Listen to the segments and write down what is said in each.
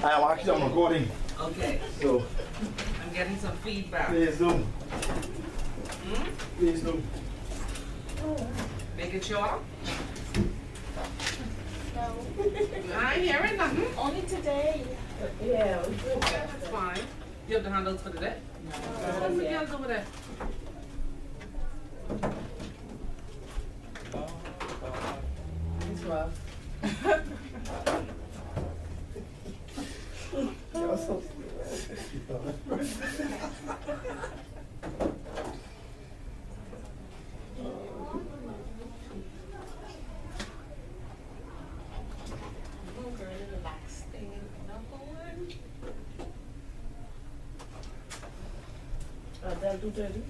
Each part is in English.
I am actually on recording. Okay. So, I'm getting some feedback. please do. Hmm? Please do. Make it sure? No. I ain't hearing nothing. Only today. Yeah. Okay, that's fine. You have the handles for today? What's the handles over there? It's rough. You're so They'll do dirty.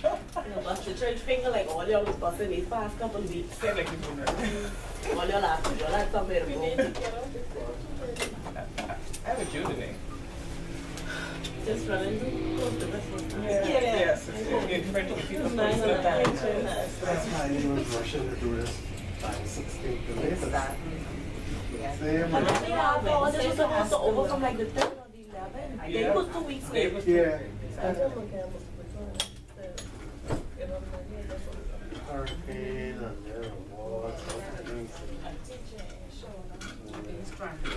You know, bust the church finger like all y'all was busting these past couple of weeks. Say like you do that. All y'all had somewhere to go. I have a Jew today. Just running to the rest of the time. Yes. It's trying to get people to Nice step and back. That's why I didn't want Russia to do this. 16th to latest. Same. And I think our orders were supposed to over from like the 3rd or the 11th. I think it was 2 weeks They late. was Yeah. Hurricane and there was He's trying to.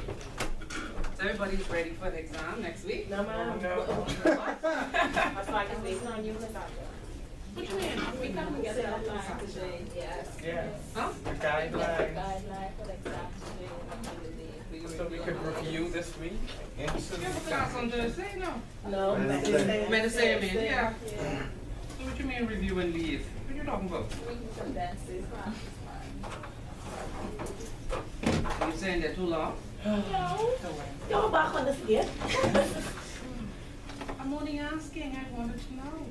So everybody's ready for the exam next week? No, ma'am. No. That's why I can wait on you. What you mean? We can get it online today, yes. Yeah. Huh? The The guidelines. guideline for the exam today. So we could review this week. You have a class on Thursday? No. No, Wednesday. Wednesday, I mean, yeah. Yeah. So what you mean review and leave? What are you talking about? We can condense this class. Are you saying they're too long? You're back on the skit. I'm only asking, I wanted to know.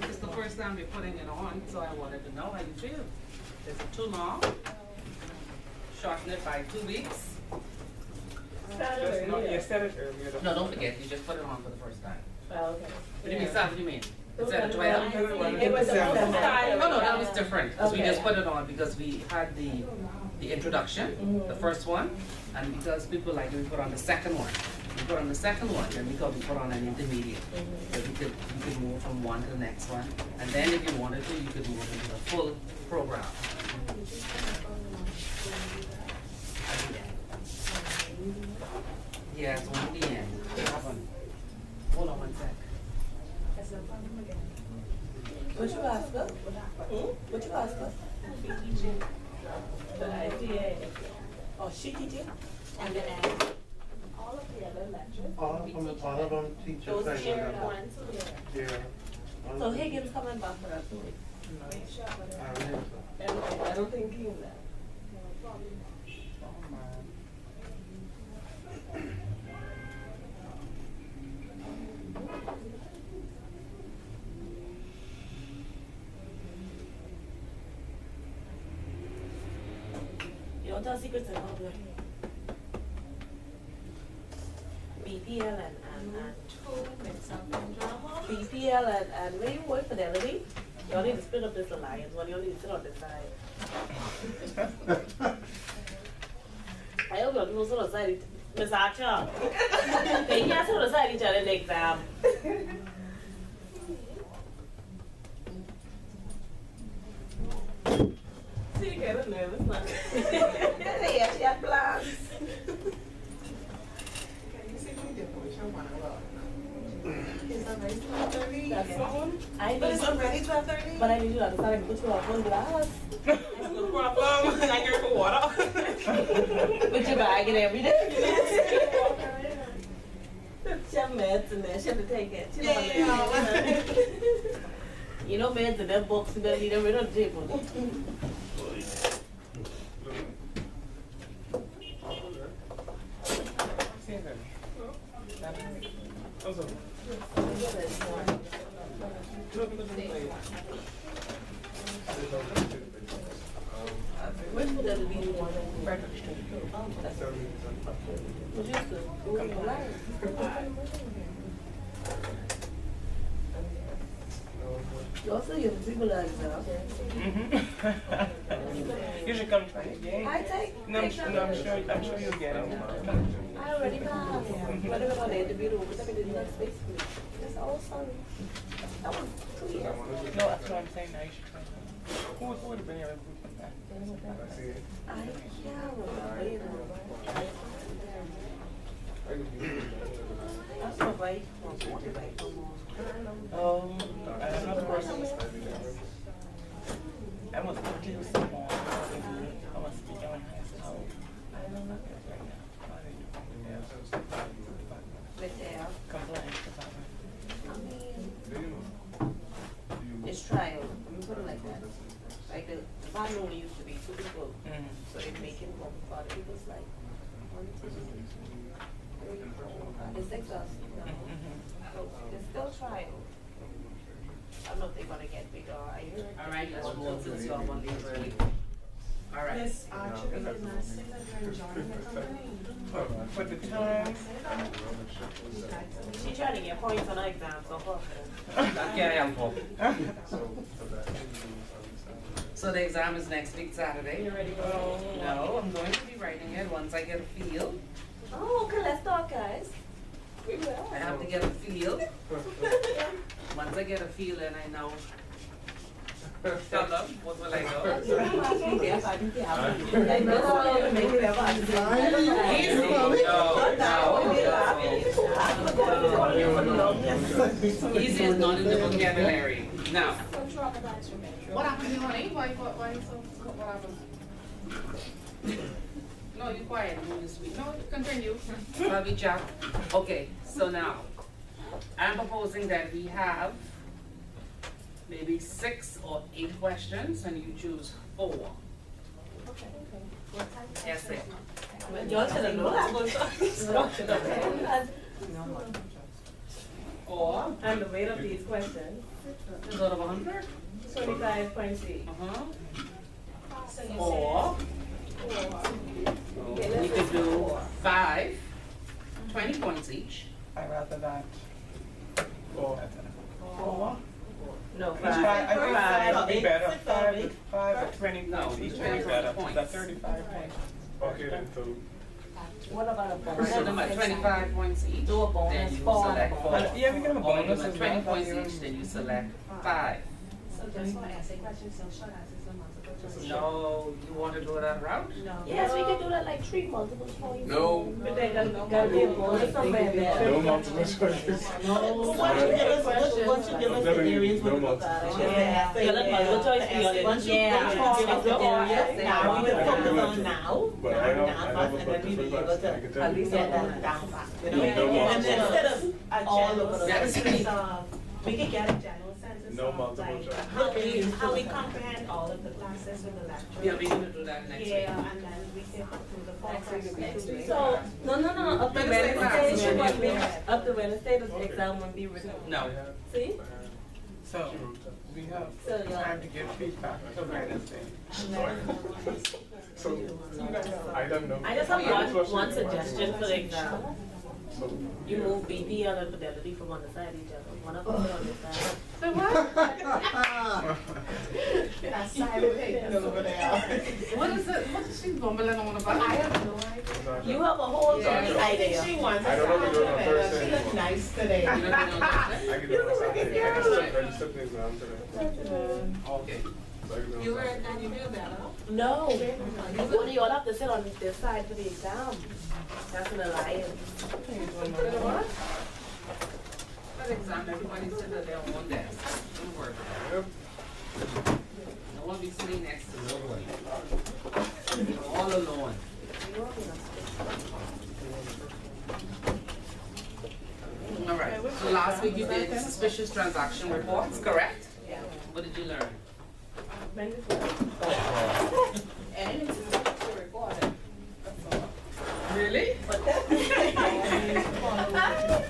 It's the first time we're putting it on, so I wanted to know how you feel. Is it too long? Shorten it by 2 weeks? Just not, you said it earlier. though. No, don't forget, you just put it on for the first time. Well, okay. What do you mean, Sam, what do you mean? Instead of 12? It was No, that was different, because we Okay. just put it on because we had the introduction, the first one, and because people like it, we put on the second one. We put on the second one, and because we put on an intermediate. So you could move from one to the next one, and then if you wanted to, you could move into the full program. Yeah, it's only the end. They haven't. Hold on 1 sec. What you ask her? What you ask her? The IPA. Oh, she teaching? And then all of the other lectures. all of them teachers. Those like shared that. ones. Yeah. So Higgins coming back for us 2 weeks. Make sure. I really so. I don't think he will. You want to tell secrets about the BPL and BPL and where you work Fidelity? Y'all need to split up this alliance. Well, y'all need to sit on this side. I hope y'all don't sit on the side. Miss Archer. They can't sit on the side of each other in the exam. See, you get nervous now. Yeah, she had plans. That's fine. But it's already 12:30? But I need you to understand I can put you on one glass. No problem. I get for water. Put your bag in every day. She have meds in there. She have to take it. She don't Yeah. You know meds in them books, you better leave them rid of the table. See them. Also, Where's the other one? Frederick Street. Oh, that's Which is good. You also use people like that. You should come try again. I take. No, I'm sure you'll get it. I already passed. What about the interview? Because I did not space for me. That's all sorry. That was 2 years. No, that's what I'm saying now. You should try again. Who would have been your recruitment man? I can't remember, you know. That's my bike. I'm not the person. I must do some more. I must speak on myself. I don't know right now. How they do? With their, Compliance department. I mean, it's trial. Let me put it like that. Like the van only used to be 2 people. So they make it one for other people's like 1, 2, 3, 4, 5. There's 6 of us now. So it's still trial. I don't know if they're gonna get bigger. I heard. All right, let's roll since y'all want to leave early. All right. Miss Archer did not say that you're enjoying the company. For the time. She tried to get points on her exam, so far. Carry on, Paul. So the exam is next week, Saturday. You ready for it? No, I'm going to be writing it once I get a feel. Oh, okay, let's talk, guys. We will. I have to get a feel. Once I get a feel, and I know. Tell them, what will I go? Easy. No. Easy is not in the vocabulary. Now. What happened, honey? Why so? What happened? No, you're quiet. You speak. No, continue. I'll be chat. Okay, so now, I'm proposing that we have maybe 6 or 8 questions, and you choose 4. Essay. Y'all should have known that. Or, And the weight of these questions, is out of 100? 25.3. Or, we could do 5, 20 points each. I'd rather that. Four. No, I think 5 would be better. 5 or 20 No, points each would be 25 better. points. That's 35 points. Okay, then, so. What about a bonus? So them at 25 points each, Do a bonus, then you 4 select and 4. bonus. Yeah, we can have a Or you bonus do as 20 well. points each, then you select 5. So just for essay questions, so short answers and multiple choice. No, you want to do that route? No. Yes, we could do that like 3 multiple choice. No. But they Gotta be a bonus somewhere there. No multiple choice. No. Once you give us the areas No with multiple yeah. You're like multiple choice. Once you Yeah. give us the areas, Yeah. now we will focus on now, But I don't- I and never then put we the will be able first, I to can tell at least you. get that down back, you know? Yeah, no And then instead of a all general over the census of, we could get a general census No of multiple like choice. how we comprehend all of the classes with the lecture. Yeah, we're gonna do that next week. Yeah, and then we can do the forecast. Next week. So, no, up to Wednesday Wednesday, class. she won't be, up to Wednesday, the exam won't be written. No. See? So, we have So, yeah. time to give feedback to Wednesday. So, I don't know. I just have one suggestion for the exam. So, You move BP and infidelity from on the side of each other. One of them on this side. So what? That silent thing over there. What is it? What is she bumbling on about? I have no idea. You have a whole idea. She wants I don't know if we do it on to Thursday. She looks nice today. You don't know that? I can do it on Saturday. I just registered the exam today. Okay. So I can do it You on were, Saturday. and you knew that, huh? No. You all have to sit on this side for the exam. That's an alliance. What? That exam, everybody sit at their own desk. Don't worry. Yep. No one be sitting next to nobody. You're all alone. All right. So last week you did suspicious transaction reports, correct? Yeah. What did you learn? And it's to record it. Really?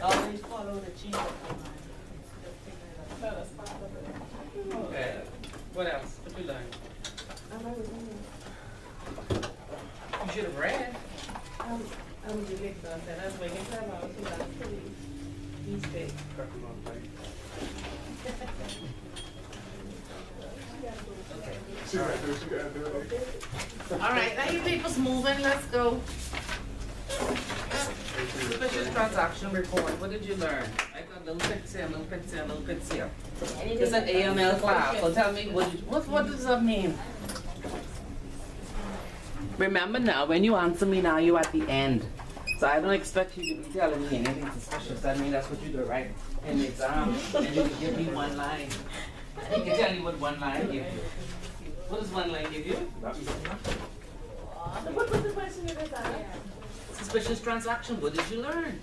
Always follow the chief. Okay. What else? What you learn? You should have read. I'm really exhausted. I was waiting for about 2 hours to leave. He's big. Okay. She gotta do what she gotta do. All right, now you people's moving, let's go. Suspicious transaction report, what did you learn? I got little bits here, little bits here, little bits here. It's an AML class, so tell me, what does that mean? Remember now, when you answer me now, you're at the end. So I don't expect you to be telling me anything suspicious. I mean, that's what you do, right? In the exam, and you can give me one line. I can tell you what one line gives you. What does one line give you? What was the question you guys asked? Suspicious transaction, what did you learn?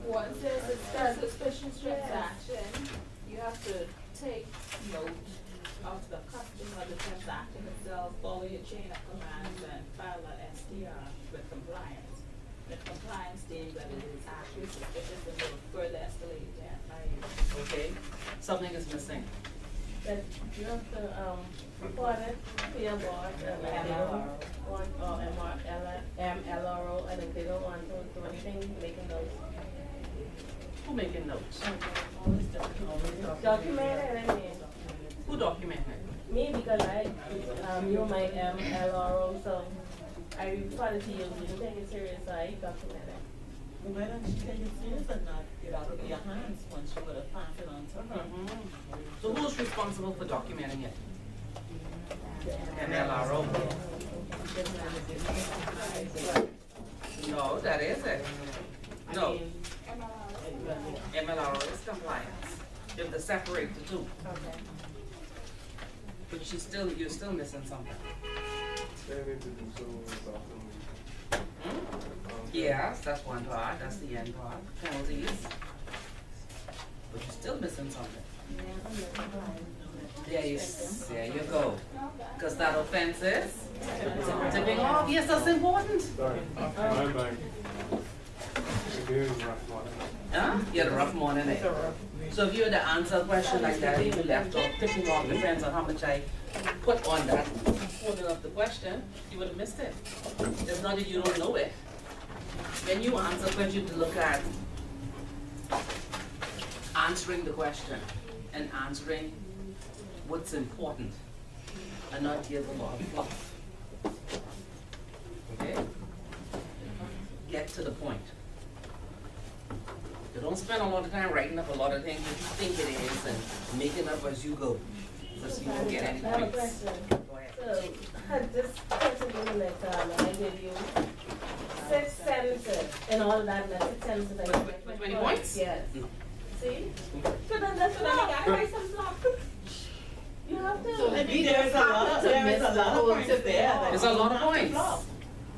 Once there's a suspicious transaction, you have to take note of the customer, the transaction itself, follow your chain of commands, and file a STR with compliance. The compliance deems that it is actually suspicious and will further escalate the FIU. Okay, something is missing. That you have to report it to your board, and if they don't want, or MLRO, and if they don't want to do anything, making those Who making notes? documented, I mean. Who documented? Me, because you're my MLRO, so I report it to you, you take it serious, so I document it. Why don't you take it serious and not get out of your hands once you would have passed it on to her? So who's responsible for documenting it? MLRO. No, that isn't. No. MLRO is compliance. You have to separate the two. Okay. But you're still missing something. They need to do so often. Yes, that's one part, that's the end part, penalties. But you're still missing something. There you go. Because that offense is tipping off. Yes, that's important. Sorry, my bad. It is rough morning. Huh? You had a rough morning, eh? So if you had to answer a question like that, and you left off tipping off, depends on how much I put on that portion of the question, you would have missed it. It's not that you don't know it. When you answer a question, you have to look at answering the question and answering what's important and not give a lot of fluff. Okay? Get to the point. You don't spend a lot of time writing up a lot of things that you think it is and making up as you go. Because you won't get any I have a points. question. Go ahead. So, this person in the exam, I give you 6 sentences, and all of that, 6 sentences. I With get 20 points? Yes. No. See? So then that's So then you gotta write some stuff. You have to. I mean, there's a lot of points there. There's a lot of points. Fluff.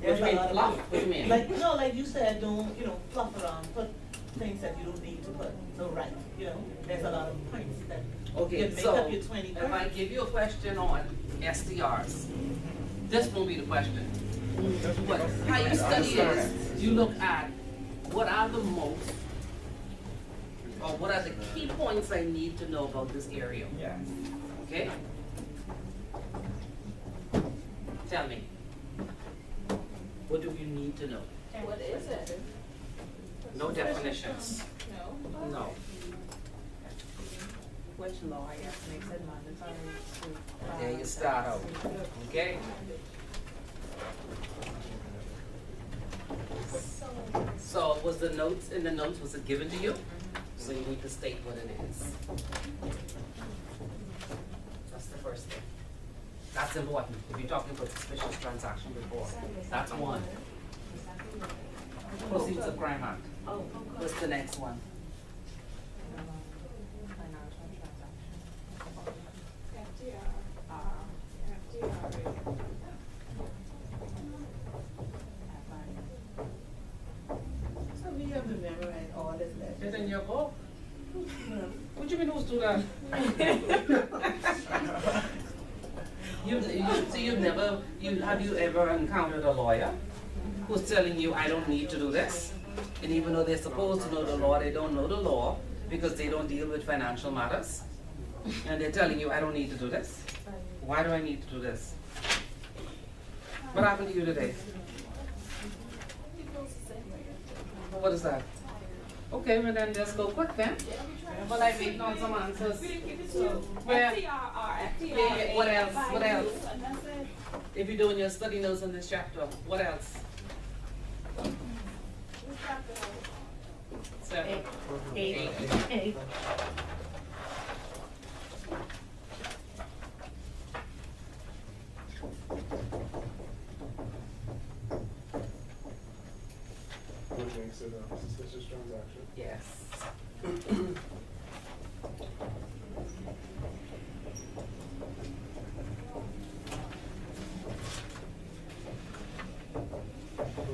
What do you mean, fluff? What do you mean? Like, like you said, don't, fluff around, put things that you don't need to put. So there's a lot of points that Okay, you can make so up your 20 if I points. give you a question on SDRs, this won't be the question. But how you study is, you look at what are the most, or what are the key points I need to know about this area. Yeah. Okay? Tell me. What do you need to know? What is it? No definitions. No? No. Which law, I guess, makes it mandatory to. There you start out. Okay? So was the notes, in the notes, was it given to you? So you need to state what it is. That's the first thing. That's important if you're talking about suspicious transaction report. That's one. Proceeds of Crime Act. What's the next one? So we have to memorize all this letter. It's in your book. What do you mean who's do that? Have you ever encountered a lawyer who's telling you, I don't need to do this? And even though they're supposed to know the law, they don't know the law because they don't deal with financial matters. And they're telling you, I don't need to do this. Why do I need to do this? What happened to you today? What is that? Okay, well then just go quick then. But I waiting on some answers. Where? Yeah, what else? What else? If you're doing your study notes in this chapter, what else? 7. 8. 8. Which makes it a suspicious transaction. Yes. Who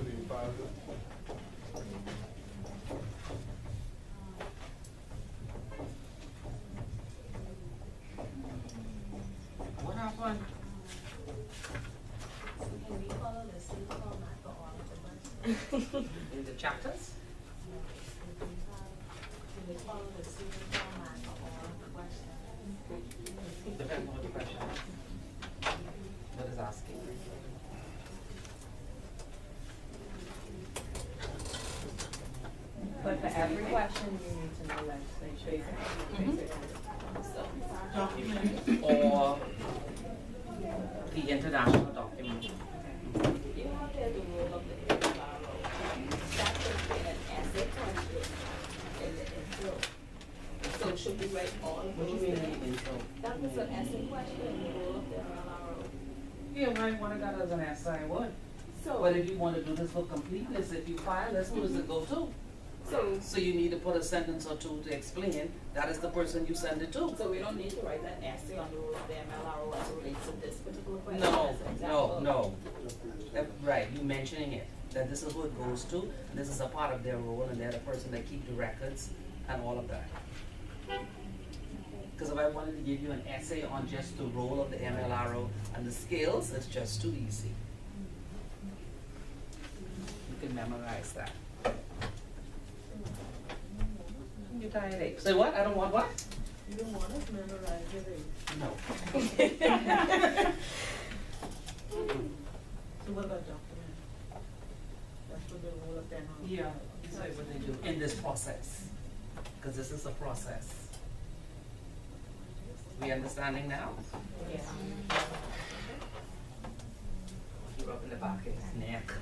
do you file it? What happened? Can we follow the same format for all of the questions? In the chapters? Can we follow the same format for all of the questions? Depends on what the question is. What is asking? But for every question, you need to know legislation. Document. Or the international document. You have there the rule of the MLRO. That could be an essay question in the intro. So should we write all of What do those you mean there? in the intro? That was an essay question, the rule of the MLRO. Yeah, well, I wanted that as an essay, I would. So, But if you want to do this for completeness, if you file this, who does it go to? So you need to put a sentence or two to explain that is the person you send it to. so we don't need to write an essay on the rule of the MLRO as it relates to this particular question? No, as an no, example? no. Right, you mentioning it, that this is who it goes to, and this is a part of their role, and they're the person that keep the records and all of that. Because if I wanted to give you an essay on just the role of the MLRO and the skills, it's just too easy. You can memorize that. You're tired, eh? Say what? I don't want what? You don't want us to memorize it. No. So what about document? That's what the rule of them. Yeah, that's what they do in this process, because this is a process. We understanding now? Yeah. You're up in the back of his neck.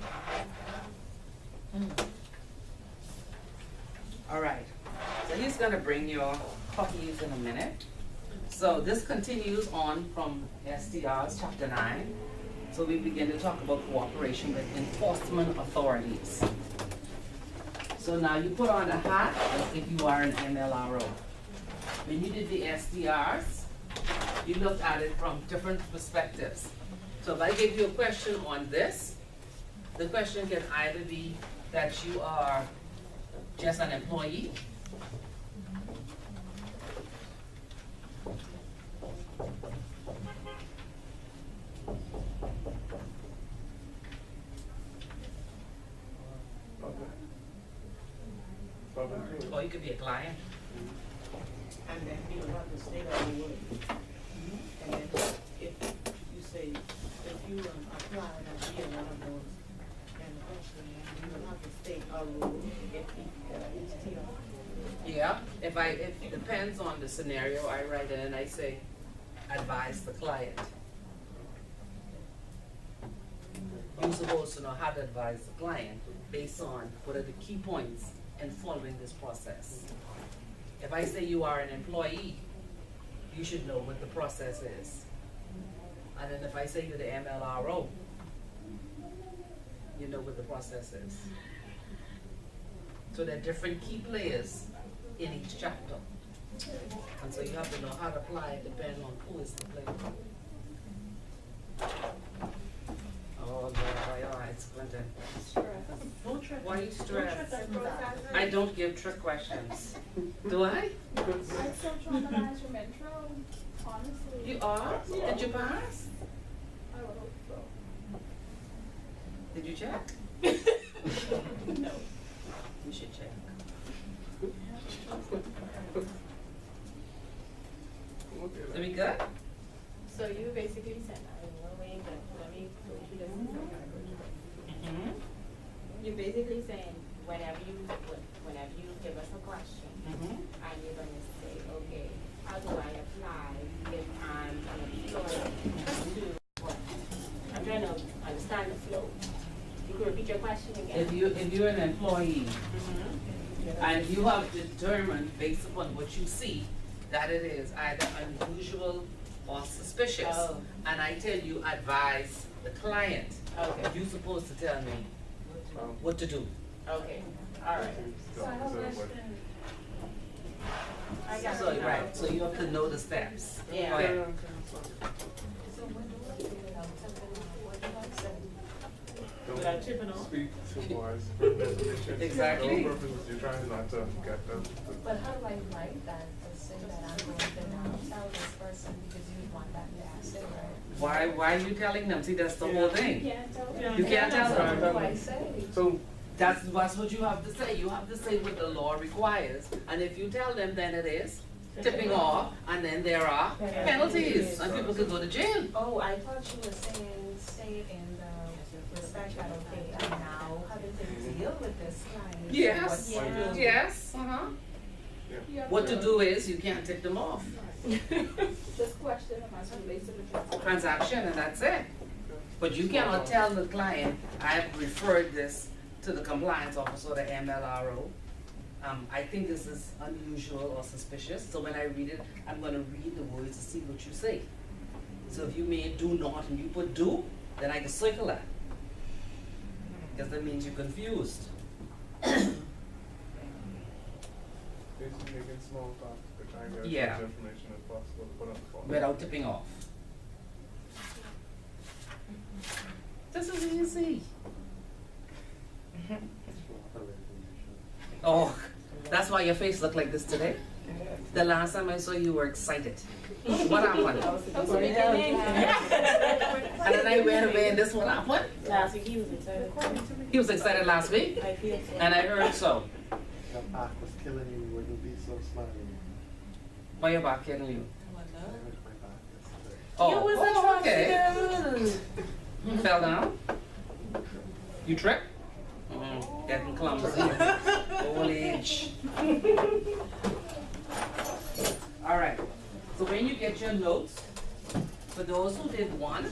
All right, so he's gonna bring your copies in a minute. So this continues on from STR's chapter 9. So we begin to talk about cooperation with enforcement authorities. So now you put on a hat as if you are an MLRO. When you did the STRs, you looked at it from different perspectives. So if I give you a question on this, the question can either be that you are just an employee, or you could be a client. And then you will have to state all the word. And then if you say, if you apply and be one of those, and also you will have to state a rule if each tier. Yeah, if it depends on the scenario, I write it and I say, advise the client. You're supposed to know how to advise the client based on what are the key points in following this process. If I say you are an employee, you should know what the process is. And then if I say you're the MLRO, you know what the process is. So there are different key players in each chapter. And so you have to know how to apply it depending on who is the player. Oh, Lord, why your eyes squinting? Don't trick. Why are you stressed? Stress. I don't give trick questions. Do I? I'm so traumatized from intro, honestly. You are? Did you pass? I would hope so. Did you check? No. You should check. Are we good? So you basically said, I don't know, wait, but let me go through this and so I go through it. Mm-hmm. You're basically saying whenever that you give us a question, Mhm. and you're gonna say, okay, how do I apply if I'm an employee to what? I'm trying to understand the flow. You could repeat your question again? If you're an employee and you have determined based upon what you see that it is either unusual or suspicious, Oh. and I tell you advise the client, Okay, you're supposed to tell me what to do. okay, all right. So I have a question. I got So, it now. right, so you have to know the steps. Yeah. Go ahead. So when do we do it without tipping off? What do I say? Without chipping off? Speak too wise for definition. Exactly. No purpose, you're trying not to get them. But how do I write that to say that I'm going to now tell this person because you want that to happen, right? Why are you telling them? See, that's the whole thing. Can't tell them. You can't tell So them. what do I say? So, That's what you have to say. You have to say what the law requires. And if you tell them, then it is tipping off, and then there are penalties, and people could go to jail. Oh, I thought you were saying, say it in the respect that, okay, I'm now having to deal with this client. so Yes, what to do? yes, uh-huh. You have What to do is, you can't tip them off. Just question them as it relates to the transaction. Transaction, and that's it. But you cannot tell the client, I've referred this to the compliance officer, the MLRO. I think this is unusual or suspicious, so when I read it, I'm gonna read the words to see what you say. So if you made do not and you put do, then I can circle that. Because that means you're confused. basically making small talk to try and get as Yeah. much information as possible to put on the phone. Without tipping off. This is easy. Oh, that's why your face looked like this today. The last time I saw you, you were excited. What happened? And then I went away and this what happened? Last week he was excited. He was excited last week, I feel so. and I heard so. Your back was killing you, wouldn't be so smiling. Why your back killing you? I hurt my back yesterday. Oh, okay. Fell down? You tripped? Getting clumsy. Old age. All right. So when you get your notes, for those who did one,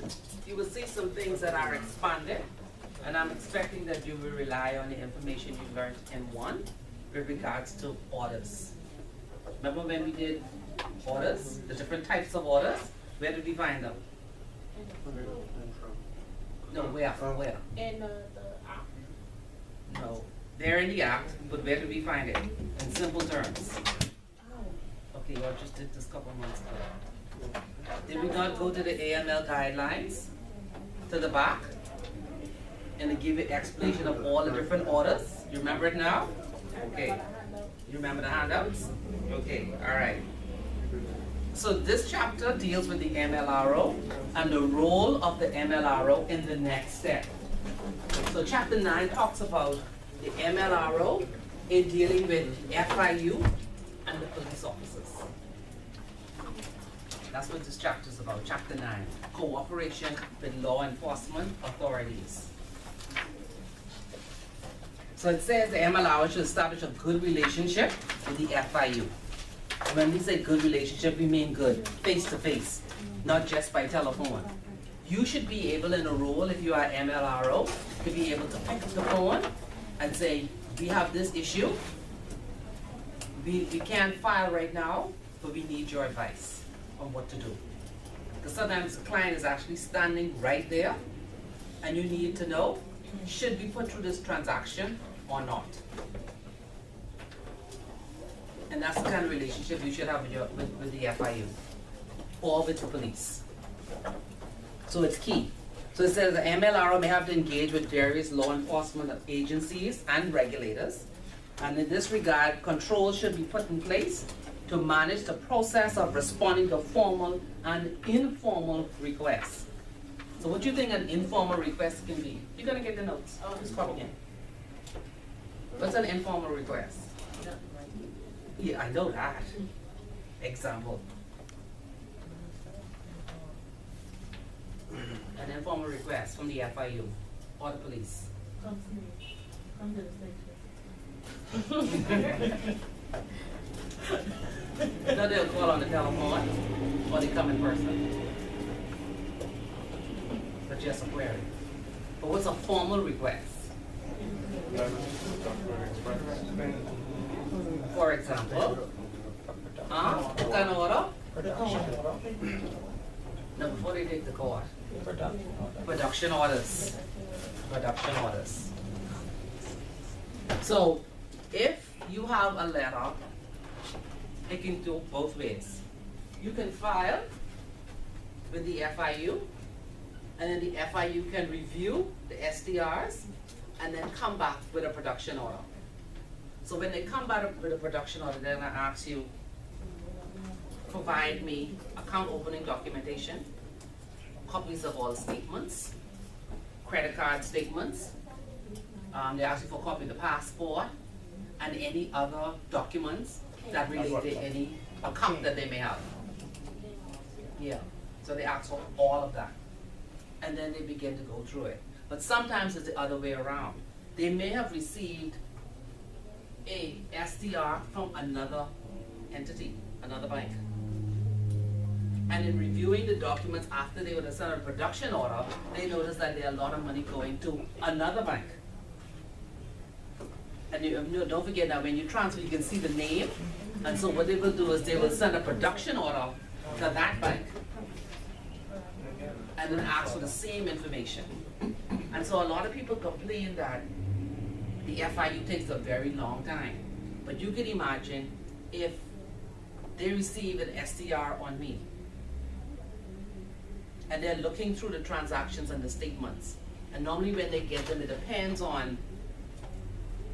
you will see some things that are expanded. And I'm expecting that you will rely on the information you learned in one with regards to orders. Remember when we did orders, the different types of orders? Where did we find them? No, where? Where? In the app. No. They're in the act, but where do we find it? In simple terms. Okay, y'all just did this a couple months ago. Did we not go to the AML guidelines? To the back? And to give it explanation of all the different orders? You remember it now? Okay. You remember the handouts? Okay, all right. So this chapter deals with the MLRO and the role of the MLRO in the next step. So chapter 9 talks about the MLRO in dealing with FIU and the police officers. That's what this chapter is about, chapter 9, cooperation with law enforcement authorities. So it says the MLRO should establish a good relationship with the FIU. When we say good relationship, we mean good, face to face, not just by telephone. You should be able in a role, if you are MLRO, to be able to pick up the phone and say, we have this issue. We can't file right now, but we need your advice on what to do. Because sometimes the client is actually standing right there, and you need to know, should we put through this transaction or not? And that's the kind of relationship you should have with the FIU or with the police. So it's key. So it says the MLRO may have to engage with various law enforcement agencies and regulators. And in this regard, controls should be put in place to manage the process of responding to formal and informal requests. So what do you think an informal request can be? You're gonna get the notes. Oh, just come again. What's an informal request? Yeah, I know that. Example. An informal request from the FIU or the police. Come to me. Come to the station. Now they'll call on the telephone or they come in person. But just a query. But what's a formal request? For example, what kind of order? Production order. No, before they take the court. Production order. Production orders. Production orders. So, if you have a letter, it can do both ways. You can file with the FIU, and then the FIU can review the SDRs, and then come back with a production order. So when they come back with a production order, they're gonna ask you, provide me account opening documentation, copies of all statements, credit card statements. They ask you for a copy of the passport and any other documents that relate to any account that they may have. Yeah, so they ask for all of that. And then they begin to go through it. But sometimes it's the other way around. They may have received a SDR from another entity, another bank. And in reviewing the documents after they would have sent a production order, they notice that there are a lot of money going to another bank. And don't forget that when you transfer, you can see the name. And so what they will do is they will send a production order to that bank and then ask for the same information. And so a lot of people complain that the FIU takes a very long time. But you can imagine if they receive an SDR on me and they're looking through the transactions and the statements. And normally when they get them, it depends on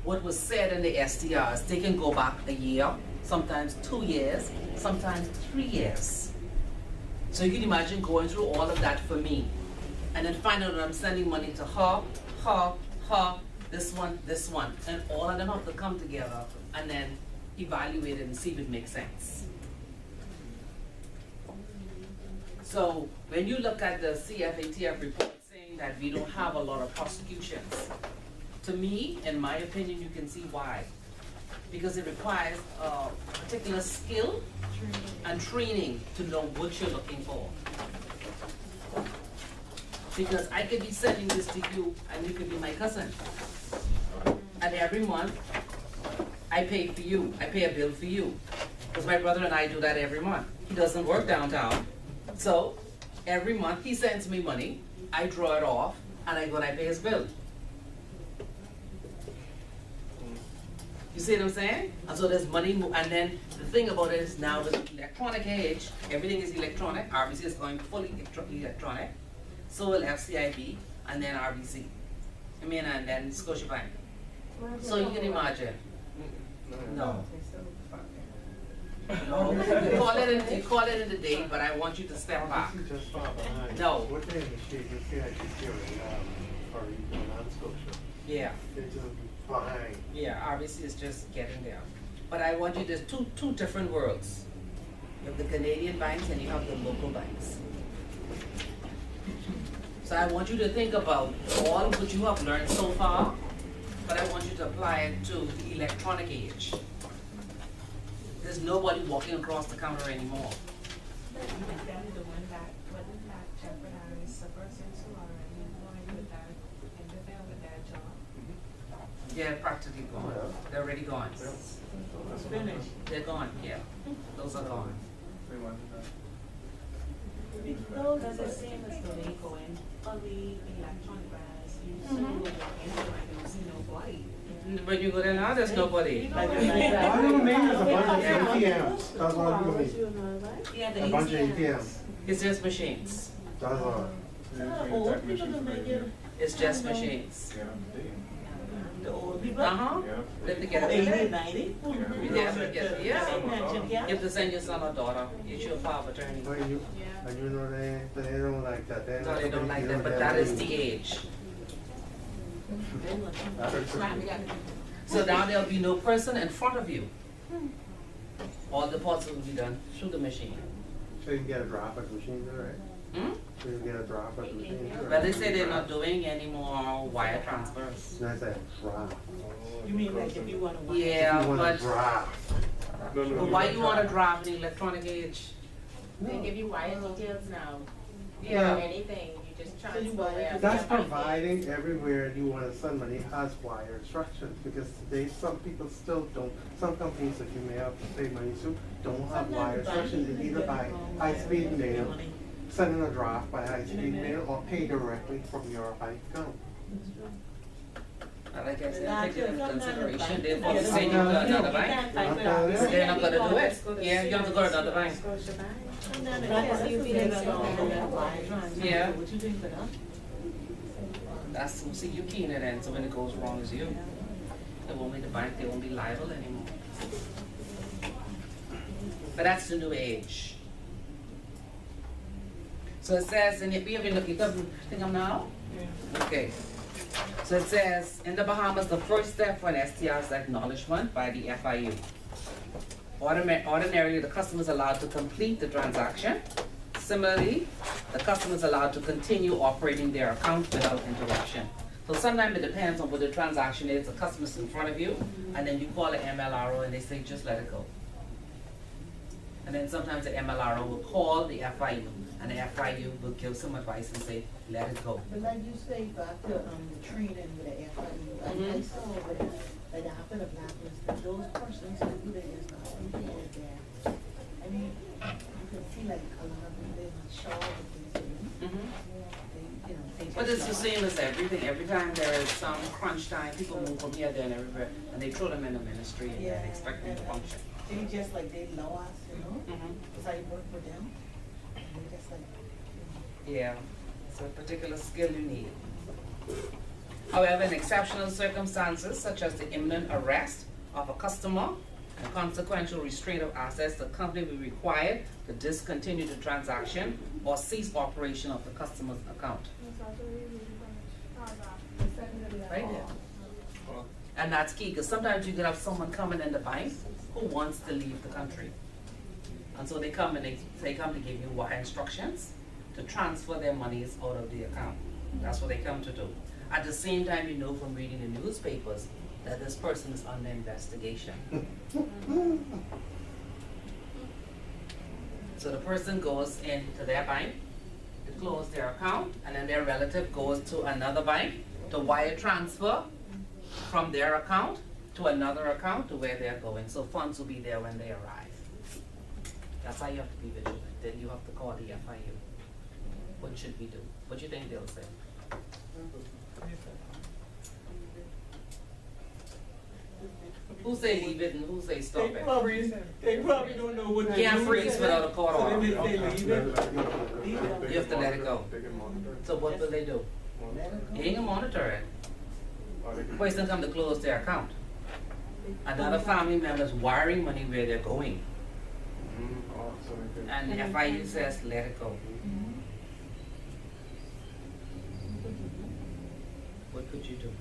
what was said in the SDRs. They can go back a year, sometimes 2 years, sometimes 3 years. So you can imagine going through all of that for me. And then find out that I'm sending money to her, this one, and all of them have to come together and then evaluate it and see if it makes sense. So when you look at the CFATF report saying that we don't have a lot of prosecutions, to me, in my opinion, you can see why. Because it requires a particular skill and training to know what you're looking for. Because I could be sending this to you and you could be my cousin. And every month, I pay for you. I pay a bill for you. Because my brother and I do that every month. He doesn't work downtown. So every month he sends me money, I draw it off, and I go and I pay his bill. You see what I'm saying? And so there's money, and then the thing about it is now with the electronic age, everything is electronic. RBC is going fully electronic. So will FCIB, and then RBC. And then Scotiabank. So you can imagine. No. No. You call it in the day, but I want you to step back. Just far behind. No. What day in the street you feel like you're or you non-Scotia? Yeah. They're just behind. Yeah, RBC is just getting there. But I want you, there's two different worlds. You have the Canadian banks and you have the local banks. So I want you to think about all of what you have learned so far, but I want you to apply it to the electronic age. There's nobody walking across the counter anymore. But then the one that wouldn't that jeopardize the persons who are already employed with that interfere with their job? They're practically gone. They're already gone. It's finished. They're gone, yeah. Those are gone. Because the same as the way going on the electronic whereas you walk into it and you see nobody. When you go there now, there's nobody. All you mean is a bunch of ATMs. That's all you mean. Yeah, A bunch of ATMs. It's just machines. That's all. Old people don't make it. It's just machines. The old people. Uh-huh. Live together. 80, 90. Yeah. Yeah. You have to send your son or daughter. You should power of attorney. But you know they don't like that. No, they don't like that, but that is the age. So now there'll be no person in front of you. All the parts will be done through the machine. So you can get a drop at machine, right? So you get a draft of everything. But they say they're not doing any more wire transfers. And I said, draft. You mean like if you wanna wire? Yeah, You want a but draft. why you want to draft in the electronic age? They give you wire details now. Yeah. Anything, you just transfer you buy it. it. That's providing everywhere you want to send money has wire instructions, because today some people still don't, some companies that you may have to pay money to don't have wire instructions. They either by high-speed mail, send in a draft by high-speed mail, or pay directly from your bank account. And I guess they take it into consideration, they probably send you to another bank. They're not gonna do it. Yeah, you have to go to another bank. Yeah. What you doing for that? That's, see, you keen it in, so when it goes wrong, it's you. It won't be the bank, they won't be liable anymore. But that's the new age. So it says, and if you have look, you think I'm now? Okay. So it says, in the Bahamas, the first step for an STR is acknowledgement by the FIU. Ordinarily, the customer is allowed to complete the transaction. Similarly, the customer is allowed to continue operating their account without interruption. So sometimes it depends on what the transaction is. The customer's in front of you, and then you call the MLRO and they say, just let it go. And then sometimes the MLRO will call the FIU, and the FIU will give some advice and say, let it go. But like you say, back to the training with the FIU, I saw over there, like after the blacklist, that those persons who they is not included there. I mean, you can see like a lot of them, they're not sure what they're doing. They, you know, they just. But it's the same as everything. Every time there is some crunch time, people move from here, there, and everywhere, and they throw them in the ministry and then expect them to function. They just like, they know us, you know? Mhm. Cause I work with them, and they just like, you know. Yeah, it's a particular skill you need. However, in exceptional circumstances, such as the imminent arrest of a customer and consequential restraint of assets, the company will be required to discontinue the transaction or cease operation of the customer's account. Right there. And that's key, because sometimes you could have someone coming in the bank who wants to leave the country. And so they come and they come to give you wire instructions to transfer their monies out of the account. That's what they come to do. At the same time, you know from reading the newspapers that this person is under investigation. So the person goes into their bank to close their account, and then their relative goes to another bank to wire transfer from their account to another account to where they're going. So funds will be there when they arrive. That's how you have to be vigilant. Then you have to call the FIU. What should we do? What do you think they'll say? Who say leave it and who say stop it? They probably don't know what to do. Can't freeze without a court So order. they leave it. You have to let it go. So what will they do? They ain't gonna monitor it. Person come to close their account. Another family member is wiring money where they're going. And the FIU says, let it go. What could you do?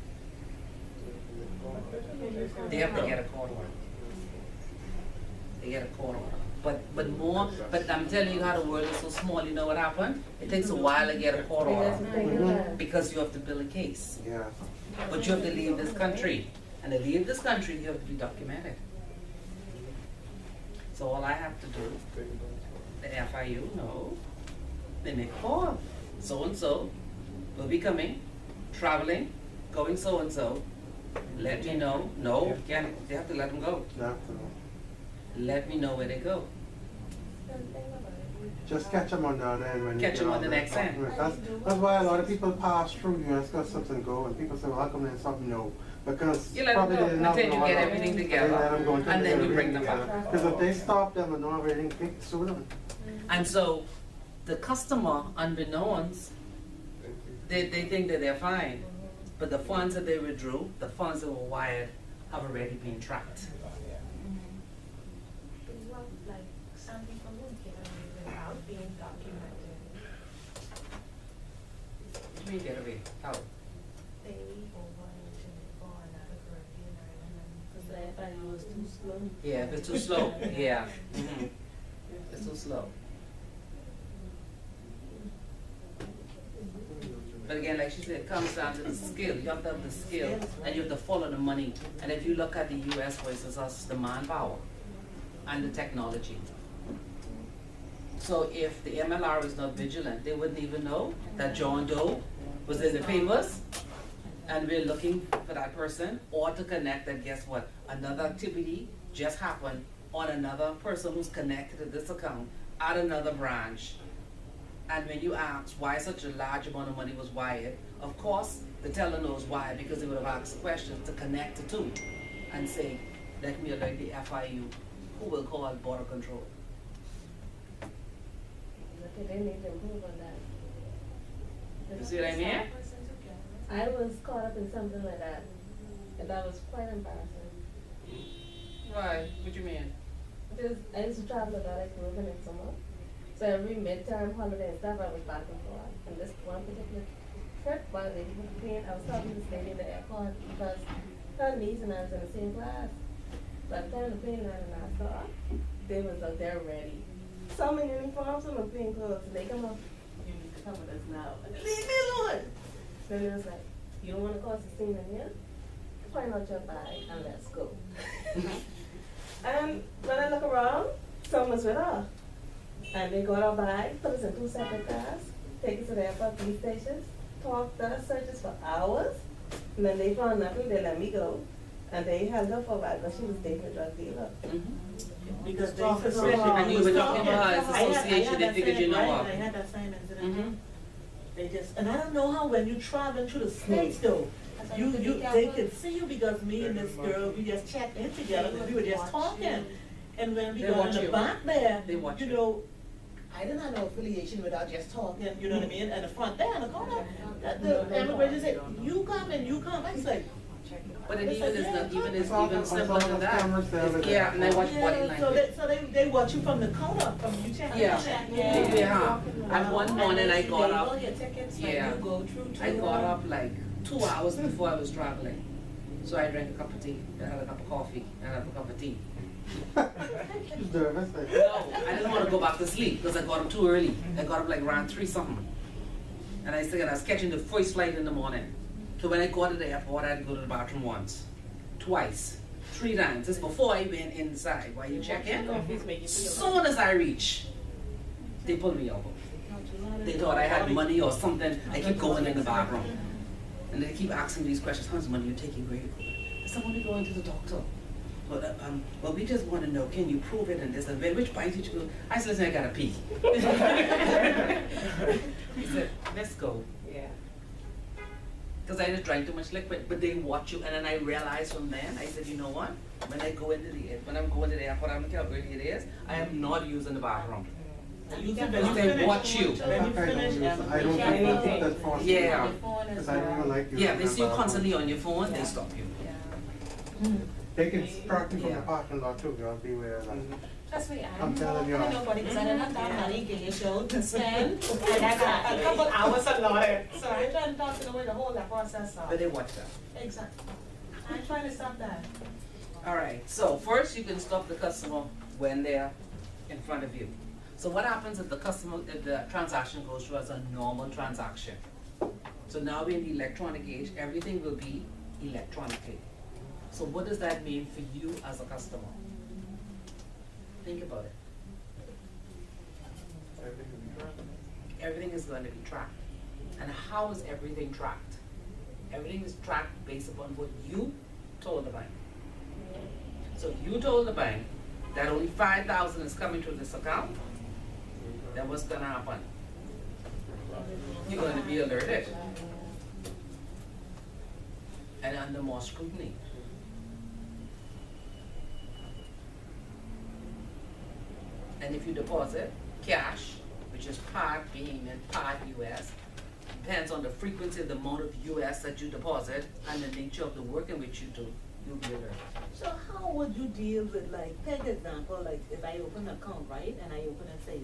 They have to get a court order. They get a court order. But I'm telling you how the world is so small, you know what happened? It takes a while to get a court order because you have to build a case. Yeah. But you have to leave this country. And to leave this country, you have to be documented. So all I have to do, the FIU, no, they make a call. So-and-so will be coming, traveling, going so-and-so. Let me know. No, can't, they have to let them go. Let me know where they go. Just catch them on the other end when you Catch get them on the next end. That's why a lot of people pass through US Customs and go, and people say, well, how come they stop? No. Because You let them probably go they didn't have until you no get other- everything they together, let them go until and they then get you bring everything them back. Because if they stop them and don't have everything, they sue them. And so the customer, unbeknownst, they think that they're fine. But the funds that they withdrew, the funds that were wired, have already been tracked. Like some people won't get away without being documented. What do you mean get away? How? They go one to for another Caribbean island. Cause the FIU was too slow. Yeah, if it's too slow, yeah. It's too slow. But again, like she said, it comes down to the skill. You have to have the skill and you have to follow the money. And if you look at the US versus us, the manpower and the technology. So if the MLR is not vigilant, they wouldn't even know that John Doe was in the papers and we're looking for that person, or to connect that, guess what, another activity just happened on another person who's connected to this account at another branch. And when you ask why such a large amount of money was wired, of course the teller knows why, because they would have asked questions to connect the two and say, let me alert the FIU, who will call border control. Okay, they need to improve on that. You see what I mean? I was caught up in something like that, and that was quite embarrassing. Right, what you mean? Because I used to travel a lot, I grew up in summer. So every midterm holiday and stuff, I was back and forth. And this one particular trip, while they were playing, I was talking to this lady in the airport because her niece and I was in the same class. By the time the plane landed and I saw, they was out there ready. Some in uniform, some in plain clothes, and they come up, you need to come with us now. And they leave me alone. Then it was like, you don't want to cause a scene in here? Find out your bag and let's go. And when I look around, someone's with her. And they got our bag, put us in 2 separate cars, take us to the airport police stations, talked to us, searched us for hours, and then they found nothing, they let me go. And they held her for a while because she was dating a drug dealer. Because they Stalking. suspected And you were talking about as association, they figured you know what? of. I had that same incident. Mhm. They just, and I don't know how when you traveling through the States though, they could see you because me and this girl, we just checked in together and we were just talking. And when we They got watch in the you. back there, They watch you you. know, I didn't have no affiliation without just talking, you know what I mean? And the front there in the corner, the immigration said, you come and you come. I said, But it even is not, even is It's all- even it's simpler all than those that. cameras there, but- Yeah, and they watch body yeah, language. they watch you from the corner, from you check. Yeah, yeah. And one morning I got up, yeah, I got up like 2 hours before I was traveling. So I drank a cup of tea, I had a cup of coffee, and I had a cup of tea. She's nervous. Like, No, I didn't want to go back to sleep because I got up too early. I got up like around 3 something. And I said I was catching the first flight in the morning. So when I got to the airport, I had to go to the bathroom once, twice, 3 times. This before I went inside. While you check in, soon as I reach, they pulled me over. They thought I had money or something. I keep going in the bathroom. And they keep asking these questions. How much money you taking? Where you going? I said, I want to go into the doctor. Well, we just want to know, can you prove it and this and that? Which bank did you go? I said, listen, I got to pee. He said, let's go. Yeah. Because I just drank too much liquid, but they watch you, and then I realized from then, I said, you know what? When I'm going to the airport, I don't care how early it is, I am not using the bathroom. They watch you. When you finish, I don't think that force. Yeah. Because I don't like you. Yeah, they see you constantly on your phone, they stop you. They can track you from the Yeah. parking lot too, y'all beware of that. Trust me, I I'm don't telling you. know nobody because I didn't have that money cash out to spend. And I got a couple hours allotted. So I try to talk to the way to hold that process up. But they watch that. Exactly. I'm trying to stop that. All right, so first you can stop the customer when they're in front of you. So what happens if the transaction goes through as a normal transaction? So now we're in the electronic age, everything will be electronically. So what does that mean for you as a customer? Think about it. Everything is going to be tracked. And how is everything tracked? Everything is tracked based upon what you told the bank. So if you told the bank that only 5,000 is coming to this account, then what's going to happen? You're going to be alerted and under more scrutiny. And if you deposit cash, which is part Bahamian, part US, depends on the frequency, the amount of US that you deposit, and the nature of the work in which you do, you'll be alerted. So how would you deal with, like, take example, like if I open an account, right, and I open and say,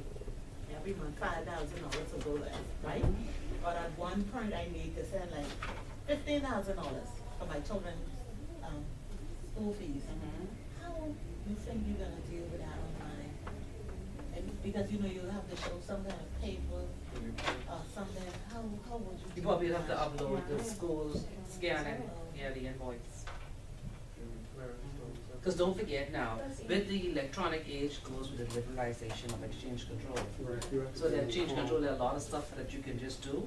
every month $5,000 will go there, right? But at one point I need to send like $15,000 for my children's school fees. How you think you're gonna deal with that online? And because you know you'll have to show some kind of paper or something. How would you? probably have to upload the school scanning, yeah, the invoice. Because don't forget now, with the electronic age goes with the liberalization of exchange control. So the exchange control, there are a lot of stuff that you can just do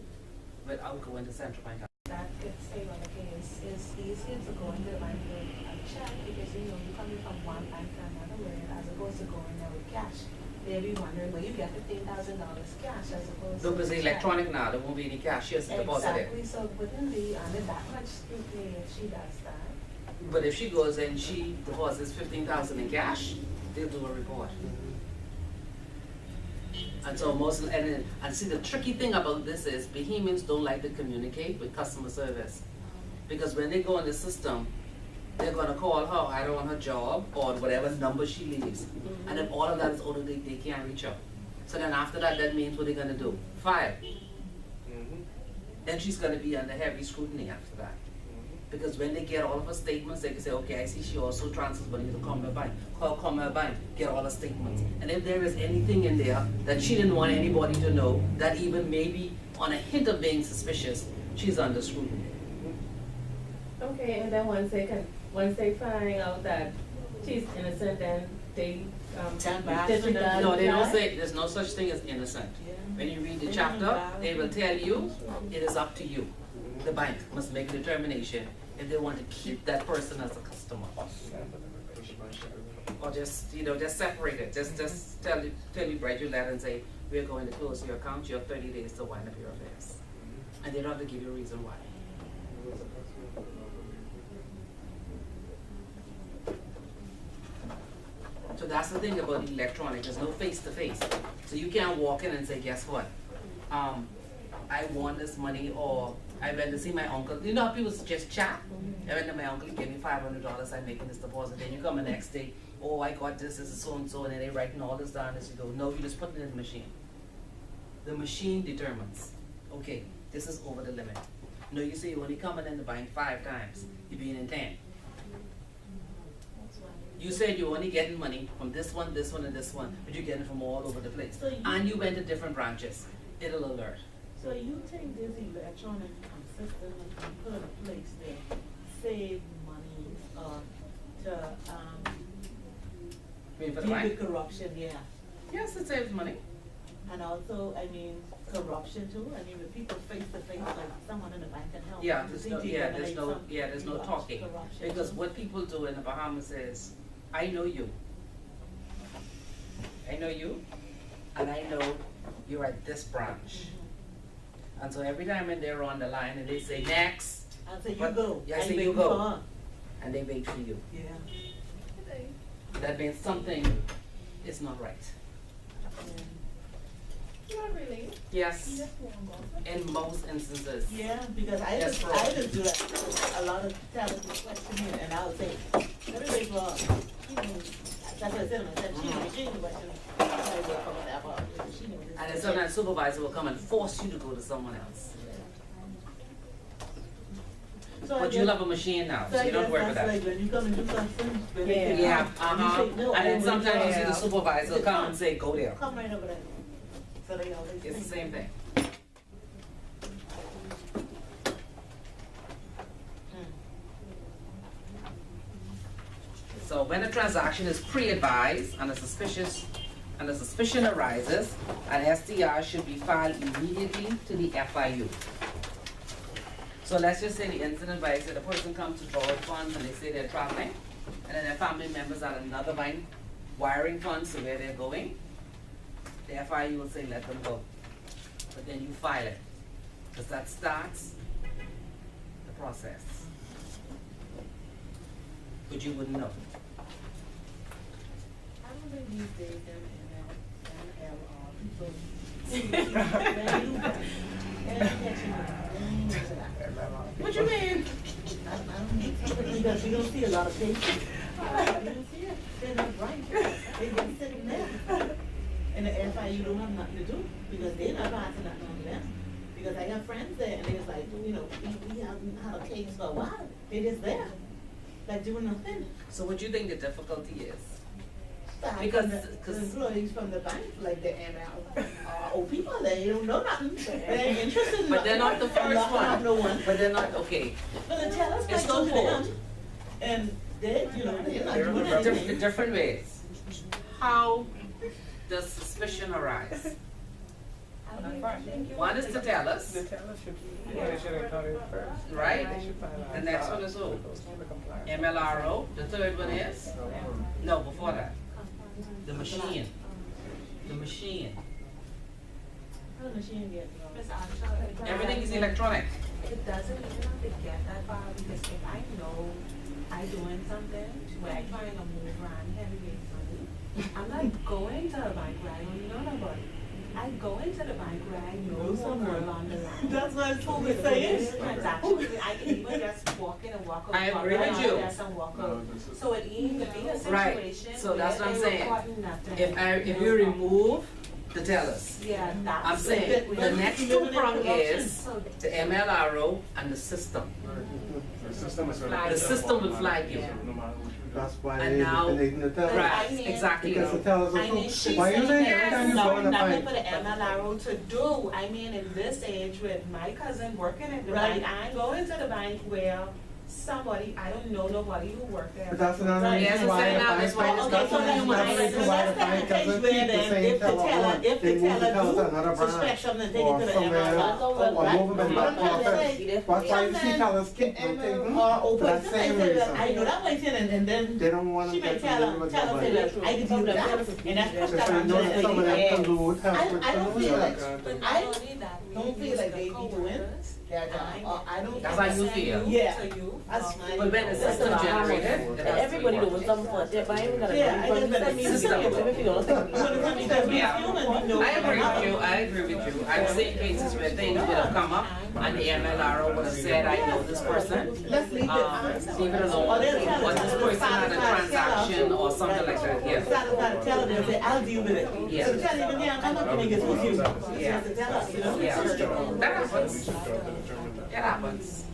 without going to central bank. That could stay on the case. It's easier to go into the bank with a check because you know you're coming from one bank to another way as opposed to going there with cash. They'll be wondering where you get $15,000 cash as opposed to. Because it's electronic now, there won't be any cash, yes, deposit it. Exactly, so wouldn't be under that much scrutiny if she does that. But if she goes and she deposits 15,000 in cash, they'll do a report. And so most, and see the tricky thing about this is Bahamians don't like to communicate with customer service. Because when they go in the system, they're gonna call her either on her job or whatever number she leaves. And if all of that is ordered, they can't reach her. So then after that, that means what they're gonna do? File. Then she's gonna be under heavy scrutiny after that. Because when they get all of her statements, they can say, okay, I see she also transfers money to Commerce Bank. Call Commerce Bank, get all the statements. And if there is anything in there that she didn't want anybody to know, that even maybe on a hint of being suspicious, she's under scrutiny. Okay, and then once they find out that she's innocent, then they disregard. No, they don't say, there's no such thing as innocent. When you read the chapter, they will tell you, it is up to you. The bank must make a determination if they want to keep that person as a customer. Or just, just separate it. Just tell you, write your letter and say, we're going to close your account, you have 30 days to wind up your affairs. And they don't have to give you a reason why. So that's the thing about electronic, there's no face-to-face. So you can't walk in and say, guess what? I want this money, or I went to see my uncle. You know how people just chat? I went to my uncle, he gave me $500, I'm making this deposit. Then you come the next day, oh, I got this is so-and-so, and then they writing all this down as you go. No, you just put it in the machine. The machine determines, okay, this is over the limit. No, you say you're only coming in the bank 5 times, you're being in 10. You said you're only getting money from this one, and this one, but you're getting it from all over the place. And you went to different branches. It'll alert. So you take this electronic system and put it in place there, save money, to You mean for the deal bank? with corruption, yeah. Yes, it saves money. And also, I mean, corruption too. I mean, with people face to face, like someone in the bank can help. Yeah, you there's see no, to yeah, there's eliminate no, some yeah, there's no talking. corruption. Because what people do in the Bahamas is, I know you. I know you, and I know you're at this branch. And so every time when they're on the line and they say next, I say you but- go. yeah, I I say wait you go. for her. and they wait for you. Yeah. That means something is not right. Not really. Yes, in most instances. Yeah, because I Yes, just, bro. I just do that. A lot of talented questioning, and I'll say, let me wait for her. She knows. That's what I said, I said, she knows, she knows what she knows. I wait for her, that part, because she knows this. And then sometimes supervisor will come and force you to go to someone else. So I But you guess- have a machine now, So so I you don't guess worry about that's that. like when you come and do something, when they say, Yeah, and you say, no, and then I'm sometimes you see waiting the for her. supervisor They come and say, go there. Come right over there. So they always It's the think- same thing. So when a transaction is pre-advised and a suspicion arises, an SDR should be filed immediately to the FIU. So let's just say the incident advice that a person comes to draw funds and they say they're traveling, and then their family members at another bank wiring funds to where they're going. The FIU will say let them go, but then you file it, because that starts the process. But you wouldn't know. I don't think these days people What you mean? I don't think because we don't see a lot of patients. We don't see it. They're not right. They just sitting there. And the FIU don't have nothing to do because they're not passing nothing on to them. Because I got friends there and they was like, we haven't had a case for a while. They're just there, like doing nothing. So what do you think the difficulty is? staff, Because- and the because- employees from the bank, like the ML, old people, they don't know nothing, they ain't interested in But they're not the nothing, and first not have no one. one. But they're not, okay. But the tellers It's can go to them, twofold. and they, you know, they're not doing anything. Different ways. How does suspicion arise? One is to tell us, The teller should, they should have done it first. right? They should file The a- next one is who? Those from the compliance. MLRO. The third one is? No, before that. The machine. The machine. How the machine get, Miss Archer, Everything is electronic. It doesn't even have to get that far because if I know I'm doing something where I'm trying to move around heavyweight money, I'm not going to a bank where I don't know nobody. I go into the bank where I know someone on the line. That's what I'm Who is saying. transaction, I can even just walk in and walk out. I agree walk with out you. there and walk out. So it even be a Right. situation So that's where what I'm they saying. reporting nothing. If you remove the tellers, Yeah, that's. I'm saying the next two prong is So the MLRO and the system. The system is The system will flag you. That's why And they now- eliminating the tellers. Right, I mean- exactly. Because the tellers I mean, are she's so, why you saying saying there's every time you go in the nothing bank? for the MLRO to do. I mean, in this age with my cousin working at the Right. bank, I go into the bank where somebody, I don't know nobody who worked there. But that's another Right. Yes, reason it's why saying the now, bank, that's why it's that's got another to be reason why the humanized. bank doesn't keep the same If the teller teller, on. if They the move the teller tellers to another do branch. suspect something, take Or it to the somewhere, ML. or move them back to office. That's why you see tellers keep rotating Or for that person same may say, reason. I know that waiting, and then They don't want she to may get tell familiar her, with tell her, say nobody. that I did you that, and that's Because pushed they down know to that some of them the collude, help with I don't feel like, collusion. I don't feel like they be doing that, I don't. That's how you feel. Yeah. That's But when the system generated, it has to Everybody be knows something for it, but I ain't gonna. Yeah, I guess that means- System. Yeah. I agree with you, I agree with you. I've seen cases where things would have come up and the MLRO would have said, I know this person. Let's leave it. Leave it alone, or this person had a transaction or something like that, yeah. Tell them, say, I'll deal with it. Yeah. So tell them, yeah, I'm not gonna get with you. Yeah. To tell us, you know? Yeah, that happens. It happens.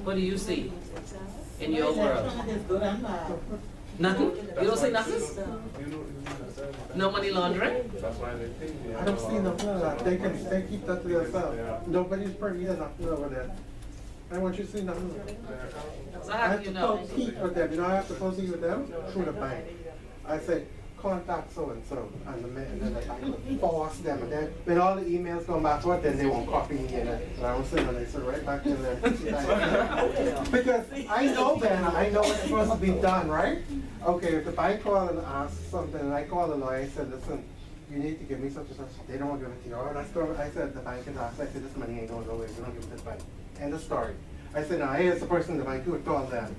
What do you see in your world? It's good and bad. Nothing? You don't see nothing? No money laundering? That's why they think. I don't see nothing of that. They keep that to themselves. Nobody's privy to nothing over there. I want you to see nothing of it. So I how have do to you know? compete with them. You know, I have to proceed with them through the bank. I say, contact so and so, and then the bank will force them. And then when all the emails come back forth, then they won't copy me in it. And I don't send them. They send right back in there. Because I know them. I know what's supposed to be done, right? Okay, if I call and ask something, and I call the lawyer, I said, listen, you need to give me such and such. They don't want to give it to you. Oh, that's going. I said, the bank is asked. I said, this money ain't going nowhere. We don't give it to the bank. End of story. I said, now here's the person in the bank. You would call them.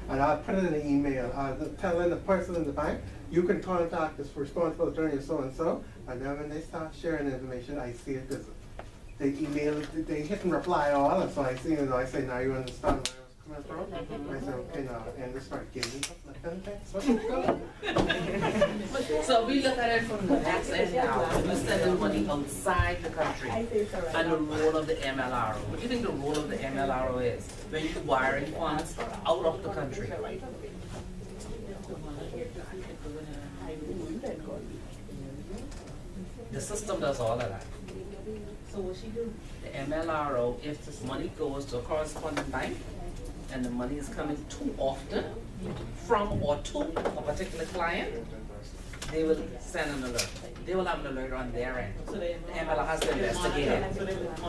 And I'll put it in an email. I'll tell the person in the bank, you can contact this responsible attorney so and so. And then when they start sharing the information, I see it because they email it, they hit and reply all. And so I see it, I say, now you understand where I was coming from? I said, okay, now, and they start giving me something. So we look at it from the next end now, we're sending money outside the country and the role of the MLRO. What do you think the role of the MLRO is when you're wiring funds out of the country? The system does all of that. So what she do? The MLRO, if this money goes to a correspondent bank and the money is coming too often from or to a particular client, they will send an alert. They will have an alert on their end. So they. The MLR has to investigate it.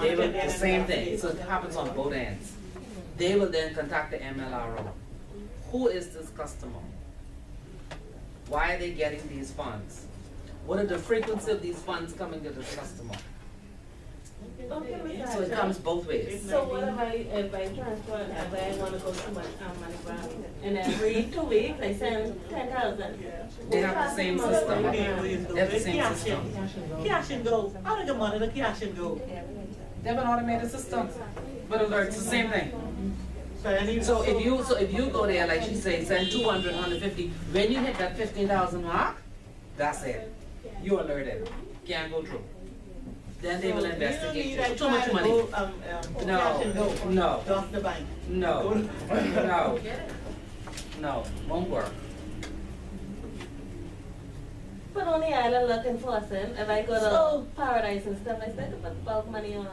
They will, the same thing, so it happens on both ends. They will then contact the MLRO. Who is this customer? Why are they getting these funds? What are the frequency of these funds coming to this customer? So it comes both ways. So what if I transfer and if I wanna go to MoneyGram, and every 2 weeks I send 10,000? They have the same system. They have the same Cash system. in. Cash and go. How do the money, the cash and go? They have an automated system, but alerts the same thing. So So if you go there, like she says, send 200, 150, when you hit that 15,000 mark, that's it. You alerted. Can't go through. Then they will investigate you. Too much money. No, no, Off the bank. no, no, no, won't work. But on the island looking for us, if I go to Paradise and stuff, I said to put bulk money on.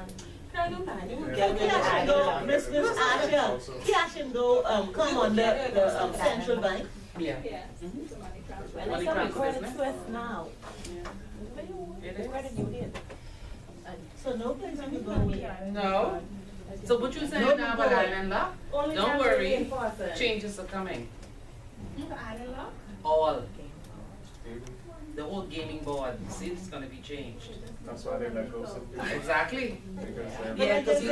Can I do that? You would get Cash and go, Miss Asha, cash and go, come on the central bank. Yeah. Yes, Mhm. it's a money transfer. And Money it's on transfer Credit business. Suisse now. It is. Credit union. So no place I could go. No. So what you saying No, now no, about no. island law? Only Don't time worry. they enforce it. Changes are coming. Island law? All. The whole gaming board, see, it's gonna be changed. That's why they let go some people. Exactly. Because Yeah, because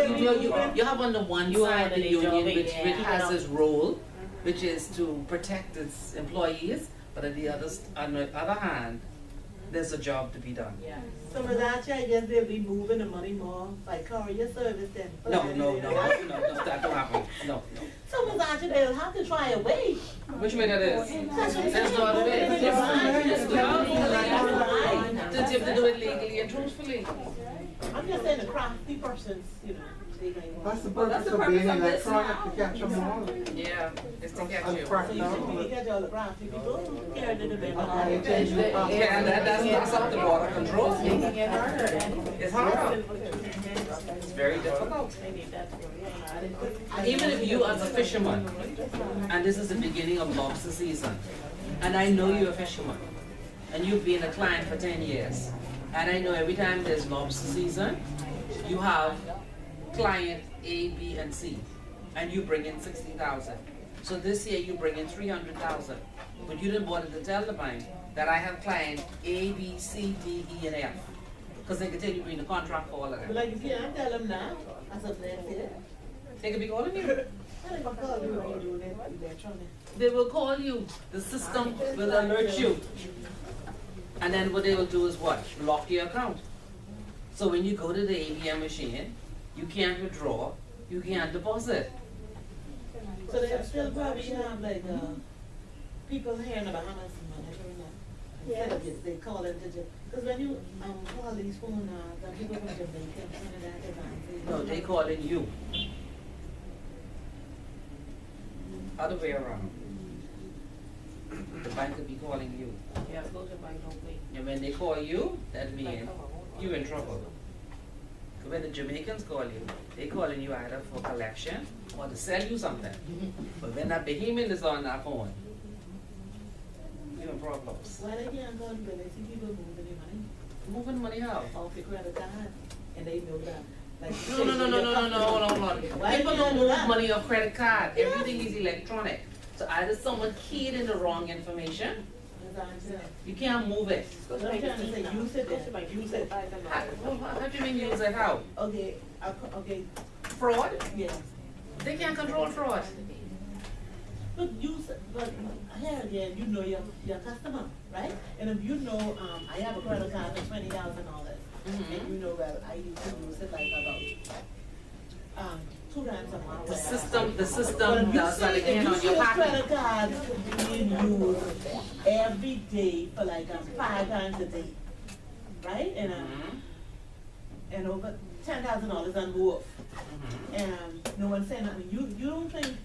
you have on the one side the union which has its role, which is to protect its employees, but on the other hand, there's a job to be done. So Ms. Asha, I guess they'll be moving the money more by courier service then. No, that don't happen. No. So Ms. Asha, they'll have to try a way. Which way that is? That's not the way. Since you have to do it legally and truthfully. I'm just saying the crafty persons, you know, they may That's the want. purpose of being electronic to catch them all. Yeah, it's to catch you. So you think we can catch all the crafty people? Here, the debate. Yeah, that's up to border control. It's hard. It's very difficult. Even if you as a fisherman, and this is the beginning of lobster season, and I know you're a fisherman, and you've been a client for 10 years, and I know every time there's lobster season, you have client A, B, and C, and you bring in 60,000. So this year you bring in 300,000, but you didn't bother to tell the bank that I have client A, B, C, D, E, and F, because they can tell you bring the contract for all of But them. like you can't tell them now, as of next year. They could be calling you. How they gonna call you when you're doing it electronic? They will call you. The system will alert you. And then what they will do is what? Lock your account. So when you go to the ATM machine, you can't withdraw, you can't deposit. So they still probably have like, people here in the Bahamas and monitoring that. Instead of just, they call it, because when you, call these phone, the people from Jamaica, Trinidad, they No, they calling you. Other way around. The bank could be calling you. Yeah, go to bank, don't wait. And when they call you, that means you in trouble. When the Jamaicans call you, they calling you either for collection or to sell you something. But when that Bahamian is on that phone, you're in problems. Why they can't call you, but they see people moving their money Moving money how? off your credit card, and they know that. Like, No. Hold on. People don't move money off credit card. Everything is electronic. So either someone keyed in the wrong information, you can't move it. I'm trying to say, use it then, use it. How do you mean use it how? Okay, okay, Fraud? yeah. They can't control fraud. But use it, but here again, you know your customer, right? And if you know, I have a credit card for $20,000, and you know that I used to use it like about, 2 times a month. The system But if you does that see, again if you on see your a pocket. credit card being used every day for like 5 times a day, right? And over $10,000 and more. And no one saying nothing. You don't think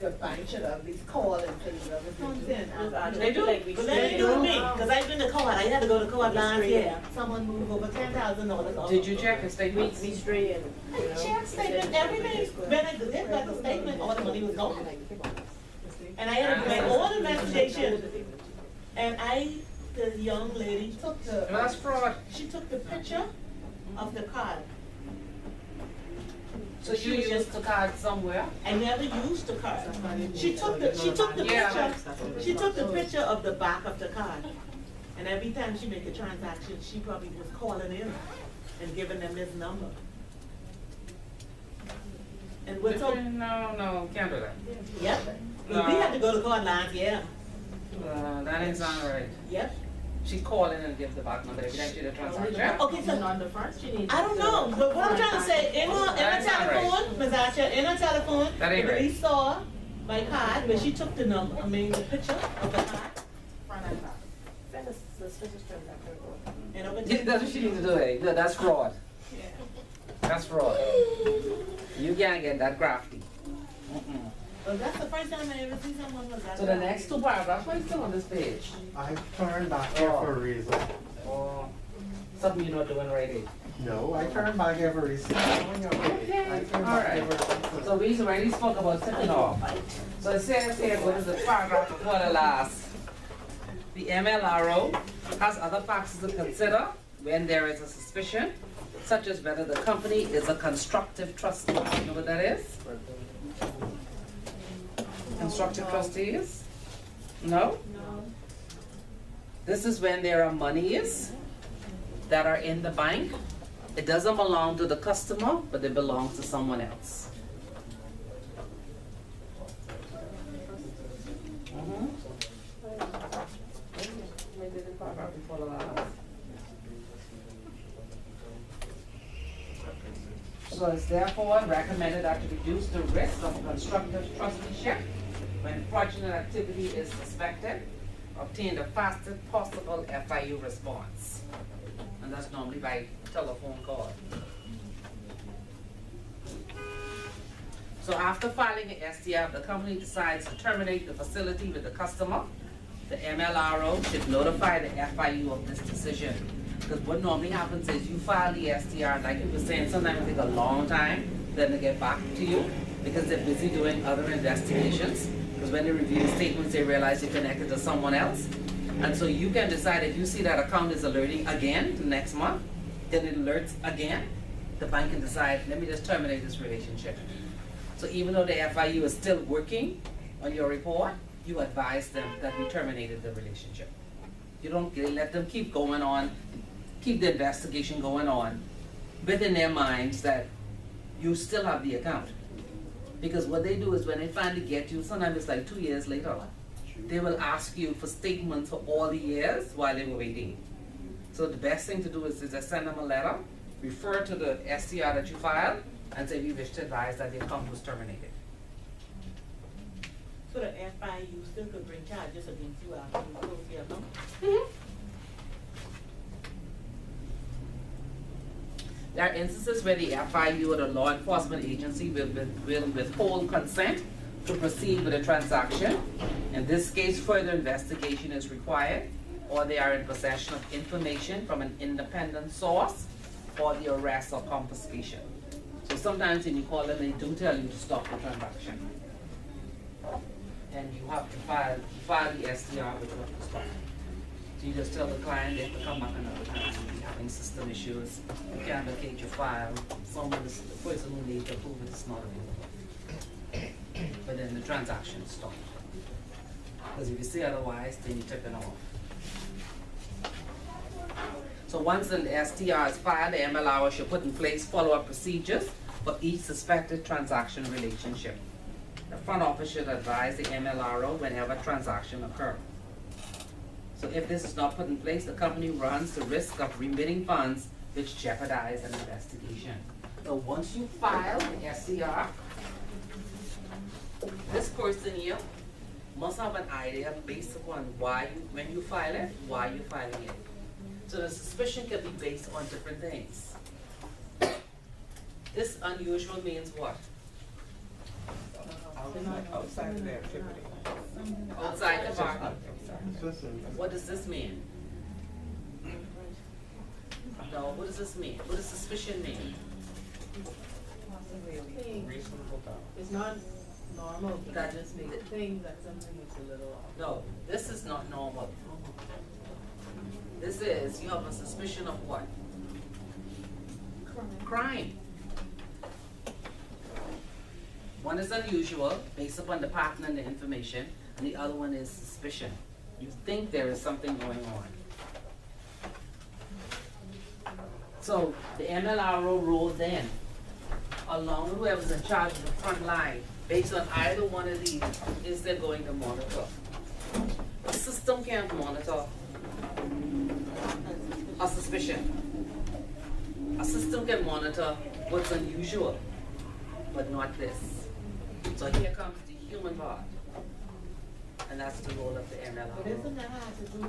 the bank should at least call and say, They do. But let me do me, because I've been to court. I had to go to court last year. Someone moved over $10,000. Did you check the statements? I checked statement, everything. When I did got the statement, all the money was gone. And I had to make all the investigation. And the young lady took That's fraud. she took the picture of the card. So you used the card somewhere? I never used the card. She took the Yeah. picture, she took the picture of the back of the card. And every time she make a transaction, she probably was calling in and giving them this number. And what's up? No, can't do that. Yep. But we had to go to court last year. That ain't sound right. Yep. She call in and give the back number every time she did a transaction. Okay, so On the first, you need. I don't know, but what I'm trying to say, in her That's not right. telephone, Ms. Asha, in her telephone, That ain't the right. police saw my card, but she took the number, the picture of the card. Send us suspicious transaction. And over Yeah, that's what she needs to do. Eh? No, that's fraud. That's fraud. You can't get that crafty. Well, that's the first time I ever seen someone was that. So the next two paragraphs, why is still on this page? I turned back here for a reason. Or something you're not doing right here? No, I turned back here for a reason. I turned back Alright. here for a reason. So we already spoke about tipping off. So it says here, what is the paragraph before the last? The MLRO has other factors to consider when there is a suspicion, such as whether the company is a constructive trustee. You know what that is? Constructive trustees? No? No. This is when there are monies that are in the bank. It doesn't belong to the customer, but it belongs to someone else. So it's therefore recommended that to reduce the risk of constructive trusteeship when fraudulent activity is suspected, obtain the fastest possible FIU response. And that's normally by telephone call. So after filing an STF, the company decides to terminate the facility with the customer. The MLRO should notify the FIU of this decision. Because what normally happens is you file the STR, like you were saying, sometimes it takes a long time then to get back to you because they're busy doing other investigations. Because when they review the statements, they realize you're connected to someone else. And so you can decide if you see that account is alerting again the next month, then it alerts again, the bank can decide, let me just terminate this relationship. So even though the FIU is still working on your report, you advise them that we terminated the relationship. You don't let them keep going on, keep the investigation going on within their minds that you still have the account. Because what they do is when they finally get you, sometimes it's like 2 years later, they will ask you for statements for all the years while they were waiting. So the best thing to do is just send them a letter, refer to the STR that you filed, and say we wish to advise that the account was terminated. So the FIU still could bring charges against you after you close the account? There are instances where the FIU or the law enforcement agency will withhold consent to proceed with a transaction. In this case, further investigation is required, or they are in possession of information from an independent source, or the arrest or confiscation. So sometimes when you call them, they do tell you to stop the transaction. And you have to file the STR with what you stop. So you just tell the client they have to come back another time, you're having system issues, you can't locate your file, the person who needs to approve it is not available. But then the transaction is stopped. Because if you say otherwise, then you tip it off. So once an STR is filed, the MLR should put in place follow-up procedures for each suspected transaction relationship. The front office should advise the MLRO whenever transaction occurs. So if this is not put in place, the company runs the risk of remitting funds which jeopardize an investigation. So once you file the SCR, this person here must have an idea based upon when you file it, why you're filing it. So the suspicion can be based on different things. This unusual means what? Outside of the activity. Outside the market. Listen, What does this mean? No, what does this mean? What does suspicion mean? Reasonable doubt. It's not normal, but That- I just make it think that something is a little off. No, this is not normal. This is, you have a suspicion of what? Crime. One is unusual, based upon the pattern and the information, and the other one is suspicion. You think there is something going on. So the MLRO rolled in, along with whoever's in charge of the front line, based on either one of these, is they're going to monitor. A system can't monitor a suspicion. A system can monitor what's unusual, but not this. So here comes the human part. And that's the role of the But MLRO. isn't that hard to do?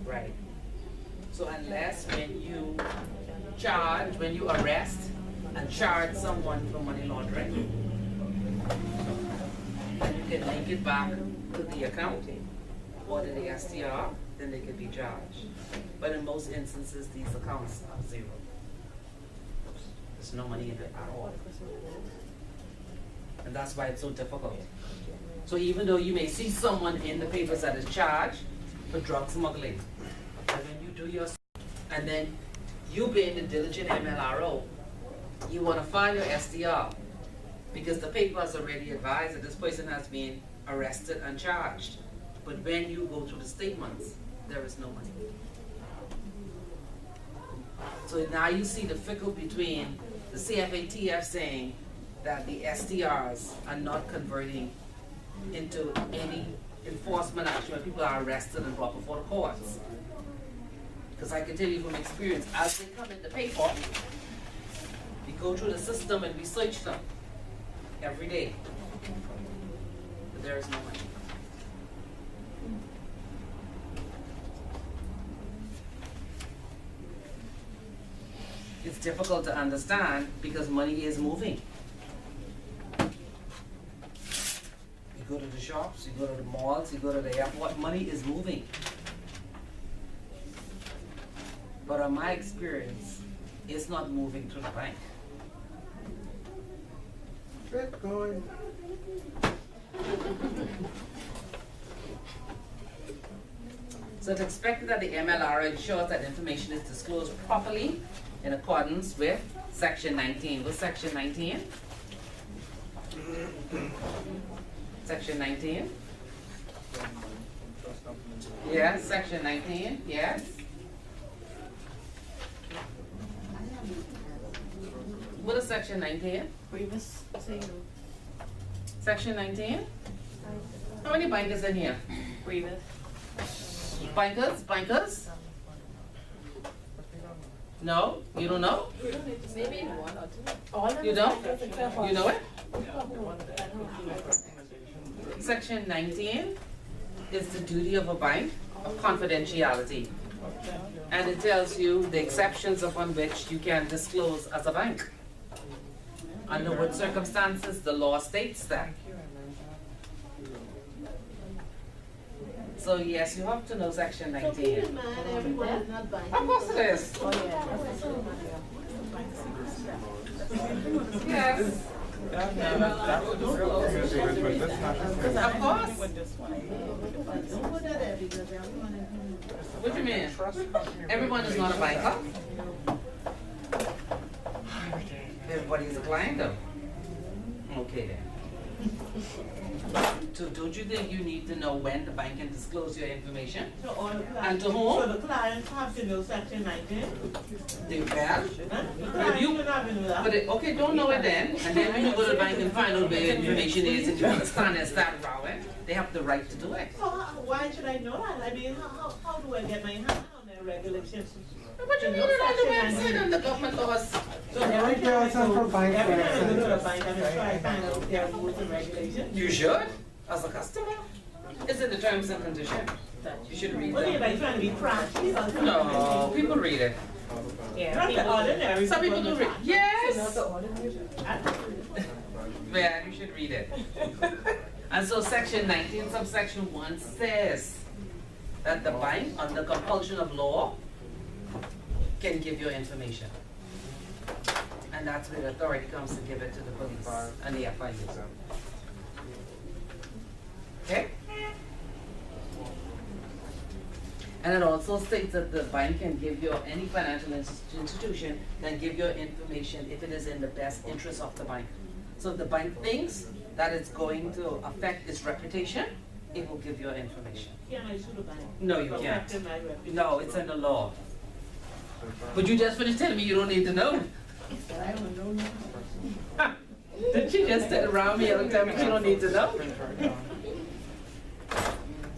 Right. So unless when you charge, when you arrest and charge someone for money laundering, and you can link it back to the account or to the STR, then they could be charged. But in most instances, these accounts are zero. There's no money in it at all. And that's why it's so difficult. So even though you may see someone in the papers that is charged for drug smuggling, and when you do your, and then you being the diligent MLRO, you want to file your SDR because the paper has already advised that this person has been arrested and charged. But when you go to the statements, there is no money. So now you see the fickle between the CFATF saying that the SDRs are not converting into any enforcement action when people are arrested and brought before the courts. Because I can tell you from experience, as they come in the paper, we go through the system and we search them every day. But there is no money. It's difficult to understand because money is moving. You go to the shops, you go to the malls, you go to the airport, money is moving. But in my experience, it's not moving to the bank. Bitcoin. So it's expected that the MLR ensures that information is disclosed properly in accordance with Section 19. What's Section 19? Section 19? Yes, Section 19, yes. What is Section 19? Section 19? How many bankers in here? Bankers? No? You don't know? Maybe one or two. You don't? You know it? Section 19 is the duty of a bank of confidentiality. And it tells you the exceptions upon which you can disclose as a bank. Under what circumstances the law states that. So yes, you have to know Section 19. So keep in mind, everyone is not buying. Of course it is. Yes. Of course. Don't put that there because everyone is. What do you mean? Everyone is not a banker. Everybody is a client though. Okay then. So don't you think you need to know when the bank can disclose your information? So all the And clients, to whom? so the clients have to know Section 19? They will. Huh? The clients you- should have to know that. But okay, don't know it then, and then when you go to the bank and find out where your information is and you understand and start rowing, they have the right to do it. So why should I know that? I mean, how do I get my hand on the regulations? But you read it on the website and the government laws. So every There are time I some go for bank every time I go to the websites. bank, I'm gonna try to find out their rules and regulations. You should, as a customer. It's in the terms and conditions. You should read What are you them. like trying to be crafty? No, people read it. Not the ordinary. Some people do read. Not Yes. the ordinary. Yeah, you should read it. And so Section 19, subsection 1 says that the bank, under compulsion of law, can give you information. And that's where the authority comes to give it to the police and the FIU. Okay? And it also states that the bank can give you, any financial institution can give you information if it is in the best interest of the bank. So if the bank thinks that it's going to affect its reputation, it will give you information. Can I sue the bank? No, you For can't. affecting my reputation? No, it's in the law. But you just finished telling me you don't need to know. I don't know. Didn't you just sit around me and tell me you don't need to know?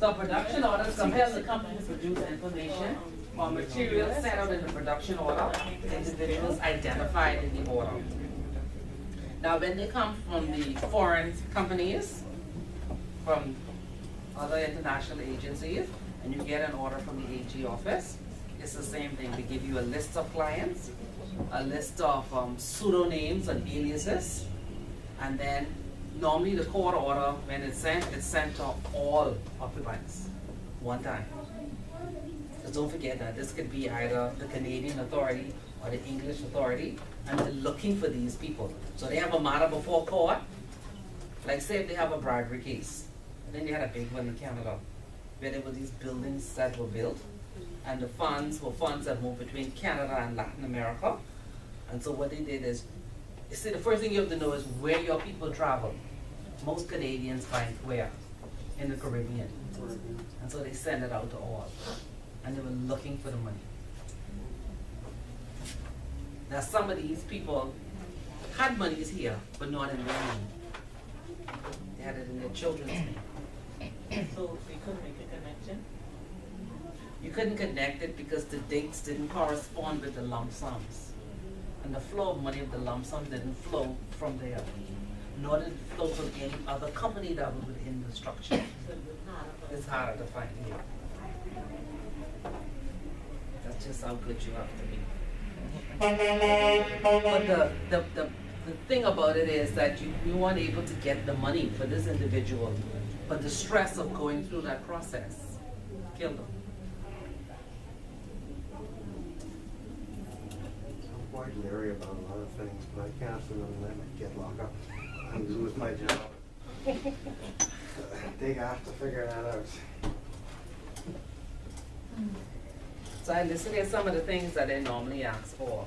So production orders compel the company to produce information on materials set out in the production order, individuals identified in the order. Now when they come from the foreign companies, from other international agencies, and you get an order from the AG office, it's the same thing. They give you a list of clients a list of pseudonames and aliases, and then normally the court order, when it's sent to all occupants one time. So don't forget that this could be either the Canadian authority or the English authority, and they're looking for these people. So they have a matter before court, like say if they have a bribery case, and then they had a big one in Canada, where there were these buildings that were built, and the funds were funds that moved between Canada and Latin America. And so what they did is, you see, the first thing you have to know is where your people travel. Most Canadians find where? In the Caribbean. And so they send it out to all. And they were looking for the money. Now some of these people had monies here, but not in their name. They had it in their children's name. So they couldn't make a connection? You couldn't connect it because the dates didn't correspond with the lump sums. And the flow of money of the lump sums didn't flow from there. Nor did it flow from any other company that was within the structure. It's harder to find here. That's just how good you have to be. But the thing about it is that you weren't able to get the money for this individual, but the stress of going through that process killed him. I'm quite leery about a lot of things, but I can't see them let me get locked up and lose my job. They have to figure that out. So I listed here some of the things that they normally ask for.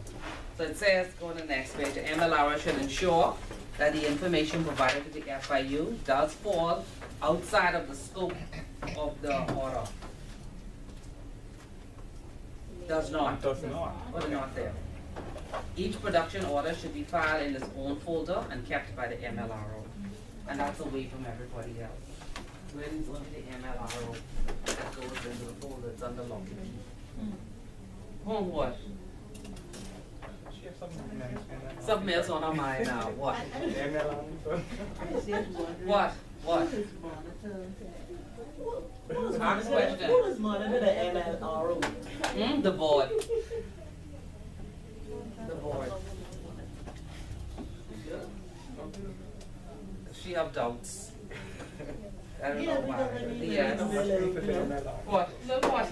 So it says, go to the next page, the MLR should ensure that the information provided to the FIU does fall outside of the scope of the order. Does not. Does not. Put a not there. Each production order should be filed in its own folder and kept by the MLRO. And that's away from everybody else. Really, it's only the MLRO that goes into the folder, it's under lock and key. On what? She has something else. Something else on her mind now, what? What? What? Ask question. Who is monitor the MLRO? The board. The board. She have doubts. I don't know why. Yes. What? Look what?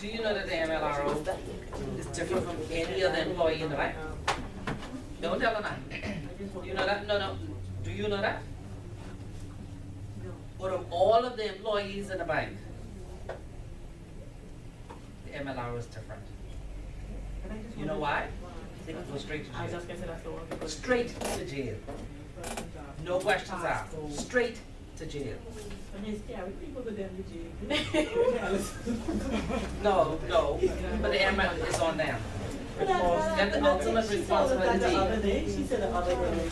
Do you know that the MLRO is different from any other employee in the bank? Don't tell her that. Do you know that? No. Do you know that? Out of all of the employees in the bank, the MLRO is different. You know why? They can go straight to I was jail. just gonna say that's the one. Straight to jail. No questions asked. Straight to jail. I mean, scary people with them to jail. No, but the ML is on them. They have the ultimate She told us that the other responsibility. day, she said the other day.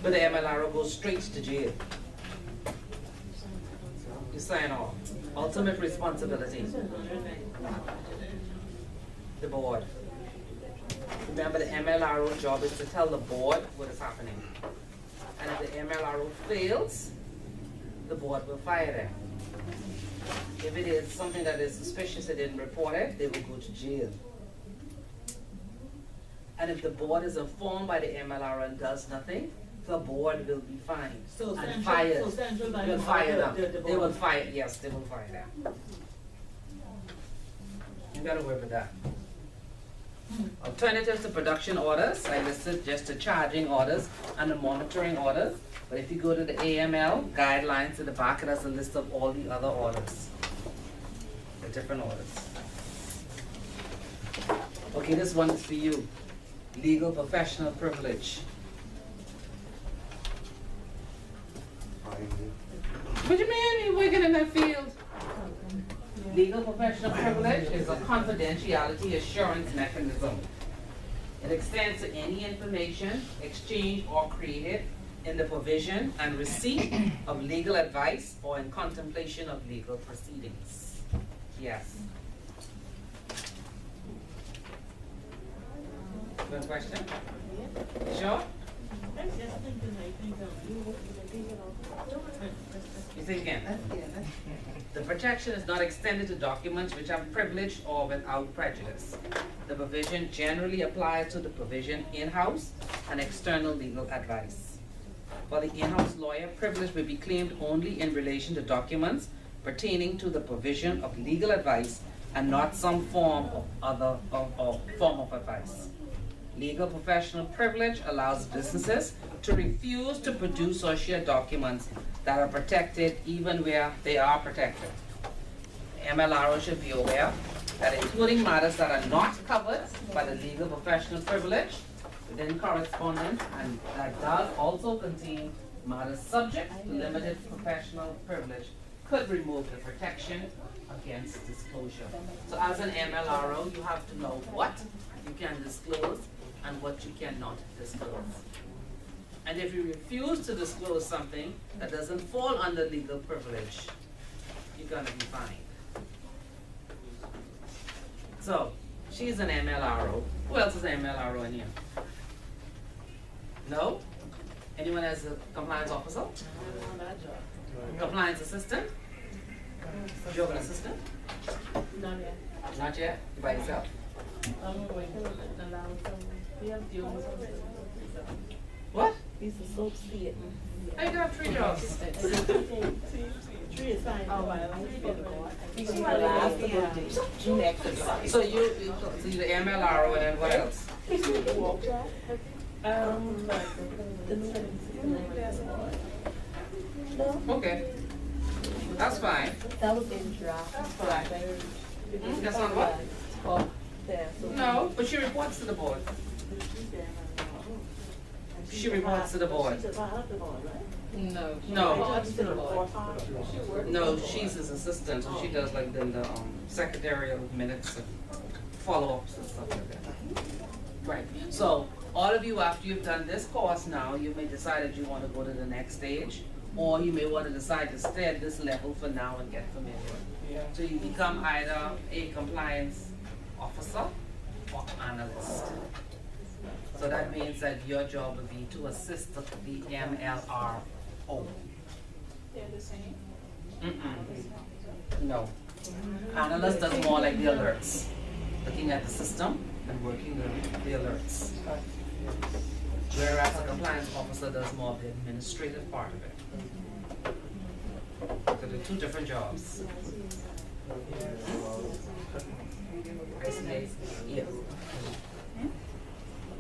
But the MLRO goes straight to jail. You sign off. Ultimate responsibility. The board. Remember, the MLRO job is to tell the board what is happening. And if the MLRO fails, the board will fire them. If it is something that is suspicious, they didn't report it, they will go to jail. And if the board is informed by the MLRO and does nothing, the board will be fined So and Central- fired. so Central Bank Will fire them. the They will board. fire, yes, they will fire them. You gotta work with that. Alternatives to production orders, I listed just the charging orders and the monitoring orders. But if you go to the AML guidelines in the back, it has a list of all the other orders, the different orders. Okay, this one is for you. Legal professional privilege. What do you mean you're working in that field? Legal professional privilege is a confidentiality assurance mechanism. It extends to any information exchanged or created in the provision and receipt of legal advice or in contemplation of legal proceedings. Yes. Good question? Sure? I was just thinking, I think, You say again. The protection is not extended to documents which are privileged or without prejudice. The provision generally applies to the provision in-house and external legal advice. For the in-house lawyer, privilege will be claimed only in relation to documents pertaining to the provision of legal advice and not some form of advice. Legal professional privilege allows businesses to refuse to produce or share documents that are protected even where they are protected. MLRO should be aware that including matters that are not covered by the legal professional privilege within correspondence, and that does also contain matters subject to limited professional privilege, could remove the protection against disclosure. So as an MLRO, you have to know what you can disclose and what you cannot disclose. And if you refuse to disclose something that doesn't fall under legal privilege, you're gonna be fined. So, she's an MLRO. Who else is an MLRO in here? No? Anyone as a compliance officer? Compliance assistant? You're an assistant? Not yet. Not yet? You by yourself? I'm waiting to allow some, we have deals. What? He's associate. I got 3 jobs. Three is fine. Oh, well, So you're the MLRO and then what else? Okay. That's fine. That was in draft. That's not what? Oh, there. So No, but she reports to the board. She reports to the board. no. No. To the board. No, she's his assistant, so she does like the secretarial minutes and follow-ups and stuff like that. Right, so all of you, after you've done this course now, you may decide that you want to go to the next stage, or you may want to decide to stay at this level for now and get familiar. Yeah. So you become either a compliance officer or analyst. So that means that your job will be to assist the MLRO. They're the same. No. Analyst does more like the alerts, looking at the system and working the alerts. Whereas a compliance officer does more of the administrative part of it. So they're 2 different jobs. I see. Yes.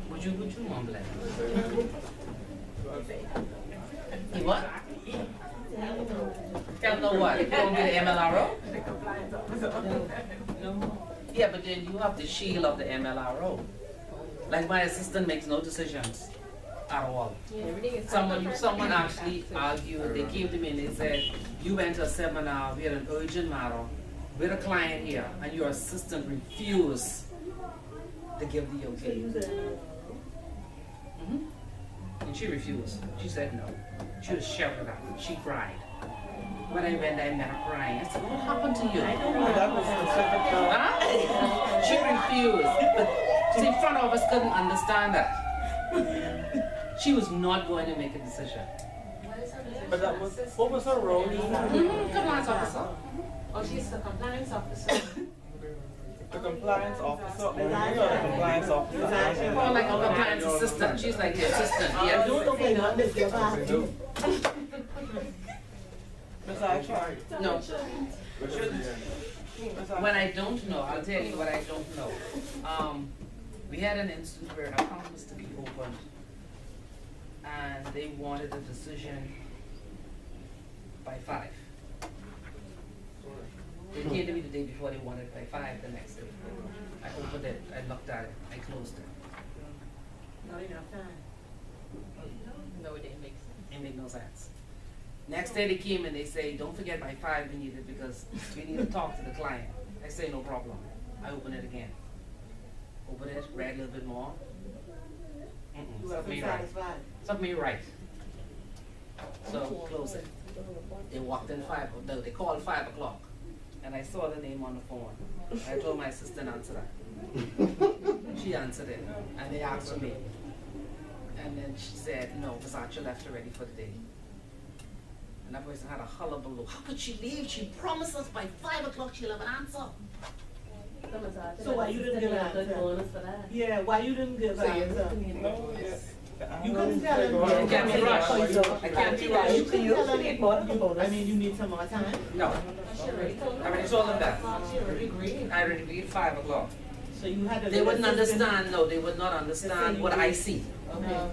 Would you mumble it? You what? Tell them what? You don't be the MLRO? Yeah, but then you have the shield of the MLRO. Like my assistant makes no decisions at all. Someone actually argued, they came to me and they said, you went to a seminar, we had an urgent matter, with a client here, and your assistant refused to give the okay. And she refused. She said no. She was shouted at. She cried. When I went, I met her crying. I said, what happened to you? That was specific. Huh? She refused. But see, front office couldn't understand that. She was not going to make a decision. But that was, what was her role? Compliance officer. Oh, she's the compliance officer. The compliance officer, or the compliance officer? More like a compliance assistant. She's like the assistant. Yeah. Miss Aisha? No. When I don't know, I'll tell you what I don't know. We had an instance where an account was to be opened, and they wanted a decision by 5. They came to me the day before, they wanted it by 5 the next day. I opened it, I looked at it, I closed it. Not enough time. No, it didn't make sense. It made no sense. Next day they came and they say, don't forget by 5 we need it because we need to talk to the client. I say, no problem. I open it again. Open it, read a little bit more. Something ain't right. Something ain't right. So close it. They walked in 5, no, they called 5 o'clock. And I saw the name on the phone. I told my assistant answer that. She answered it. And they asked for me. And then she said, no, Versace left already for the day. And that person had a hullabaloo. How could she leave? She promised us by 5 o'clock she'll have an answer. So why you didn't give an answer? Yeah, why you didn't give an answer? No, yes. You couldn't tell him. I can't be rushed. I can't be rushed. You couldn't tell him. I mean, you need some more time. No. I already told them that. I already agreed 5 o'clock. So you had to. They wouldn't understand, no, they would not understand what I see. Okay.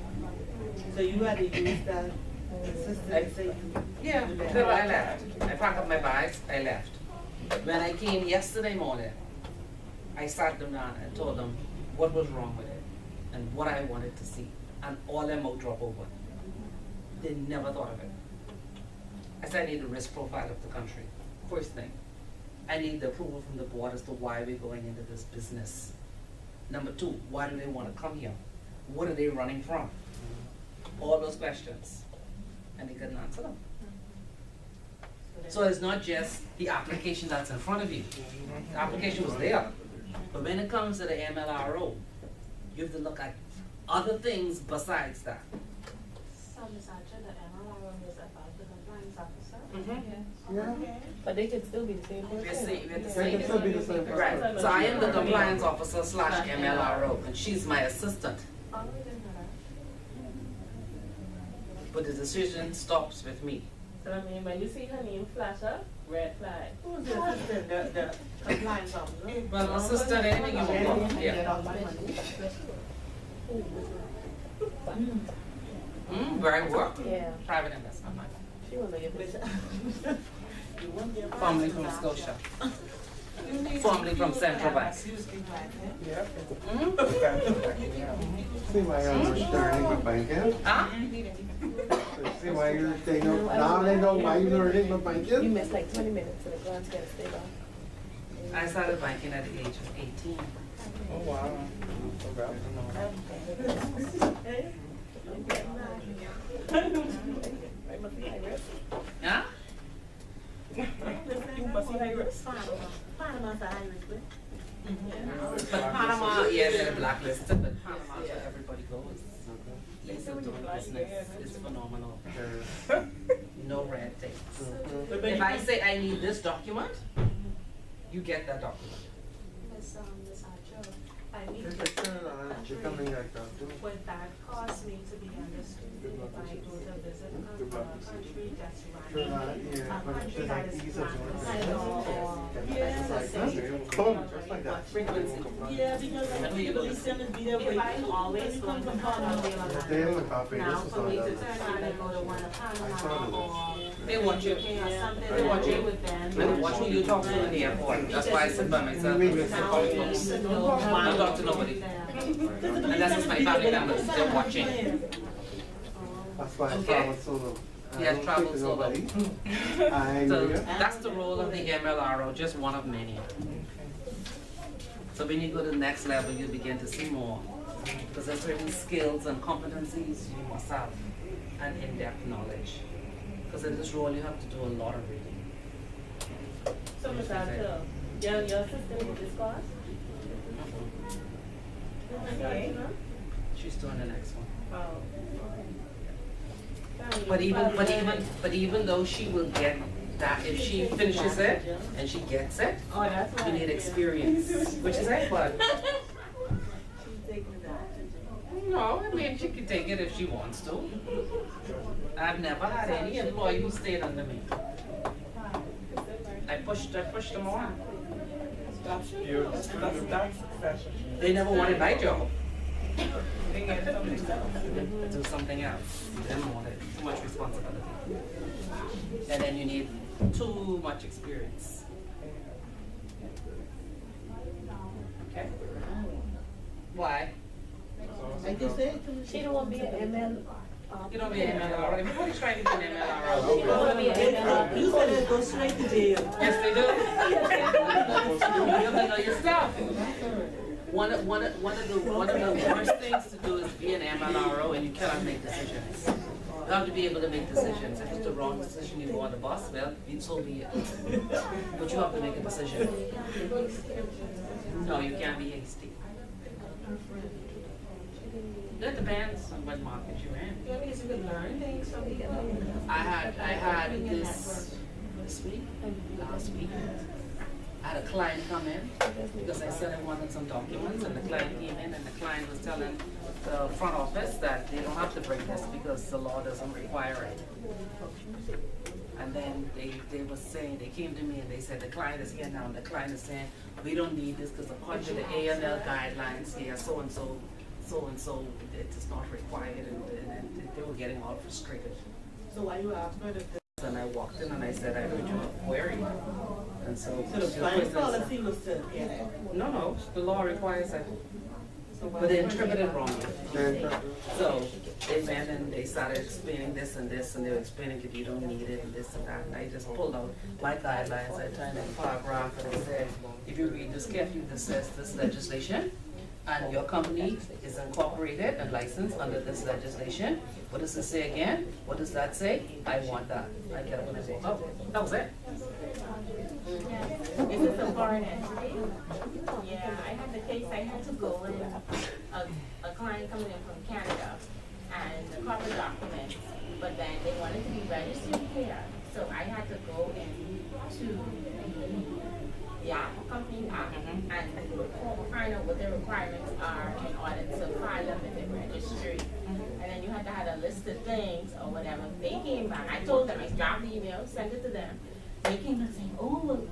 So you had to use that assistant say. Yeah, so I left. I packed up my bags, I left. When I came yesterday morning, I sat them down and told them what was wrong with it and what I wanted to see. And all their mouth dropped over. They never thought of it. I said I need the risk profile of the country. First thing. I need the approval from the board as to why we're going into this business. Number 2, why do they want to come here? What are they running from? All those questions. And they couldn't answer them. So it's not just the application that's in front of you. The application was there. But when it comes to the MLRO, you have to look at other things besides that. So, Ms. Archer, the MLRO is about the compliance officer? Yeah. But they could still be the same person. We're the They same. can still be the same person. Right. So I am the compliance officer / MLRO, and she's my assistant. Oh, we didn't know that. But the decision stops with me. So I mean, when you see her name flash up, red flag. Who's the assistant, the compliance officer? Well, assistant, anything you want. Yeah. Where I work. Yeah. Private investment bank. She was like a bitch. Formerly from Scotia. Formerly from Central Bank. Yeah. See why you're learning the banking? Huh? See why they know, now they know why you're learning the You banking? missed like 20 minutes so the client's gotta stay back. I started banking at the age of 18. Oh, wow. I must be high risk. Yeah? You must see high risk. Panama's a high risk. But Panama, yeah, they're blacklisted, but Panama is where everybody goes. Ease of doing business is phenomenal. No red tape. If I say I need this document, you get that document. Ms. Archer, I need Just turn it on, you're coming like that too. would that cause me to be understood if I go to visit a country that's Turn running? on, yeah, but it's just like ease of doing I know, business. It's like, that's cool, just like that. Frequency. Yeah, because I know you people believe these sellers be there if waiting. I always go to Panama, They have a copy, now this is for on me to that. turn around and go to one of Panama or They watch you. or something, They watch and you. with them. And they watch who you talk to in the airport. That's why I sit by myself. I sit Now by we need close. to know I why don't talk to nobody. Unless it's my family members, they're watching. That's why I Okay. travel solo. I Yes, don't travel speak to solo. nobody. I know So you. that's the role of the MLRO, just one of many. So when you go to the next level, you begin to see more. Because there's certain skills and competencies you must have and in-depth knowledge. Because in this role, you have to do a lot of reading. So Ms. Archer, your assistant with this class? Okay. She's doing the next one. Oh, But even though she will get that, if she finishes it and she gets it, oh, that's you right. need experience, which is excellent. She's taking that. No, I mean, she can take it if she wants to. I've never had any employee who stayed under me. I pushed them on. You, that's succession. They never wanted my job. They get something else. Do something else. They didn't want it. Too much responsibility. And then you need too much experience. Okay? Why? I just said to She don't want to be an ML. You don't be an MLRO. Everybody's trying to be an MLRO. She don't want to be an ML. you said it go straight to jail. Yes, they do. You have to know your stuff. One of the worst things to do is be an MLRO and you cannot make decisions. You have to be able to make decisions. If it's the wrong decision, you go on the bus, well, so be it. But you have to make a decision. No, you can't be hasty. That depends on what market you're in. Yeah, because you can learn things from the other. I had this week, last week. I had a client come in because I said I wanted some documents, and the client came in, and the client was telling the front office that they don't have to bring this because the law doesn't require it. And then they were saying, they came to me and they said, the client is here now, and the client is saying, we don't need this because according to the AML guidelines here, so and so, it is not required, and they were getting all frustrated. So why you asked her to? And I walked in and I said, I heard your query. And so. So the bank policy was to get it? No, the law requires it. But they interpreted it wrongly. So they went and they started explaining this, and they were explaining that you don't need it and this and that. And I just pulled out my guidelines, I turned in a paragraph, and I said, if you read this carefully, this says this legislation, and your company is incorporated and licensed under this legislation. What does it say again? What does that say? I want that. I get up and I walk out. That was it. Is this a foreign entity? Yeah, I had the case, I had to go in, a client coming in from Canada, and the corporate documents, but then they wanted to be registered here. So I had to go in to the Apple Company app and find out what the requirements are in order to file them in the registry. And then you had to have a list of things or whatever. They came back, I told them, I dropped the email, sent it to them. They came back saying, oh,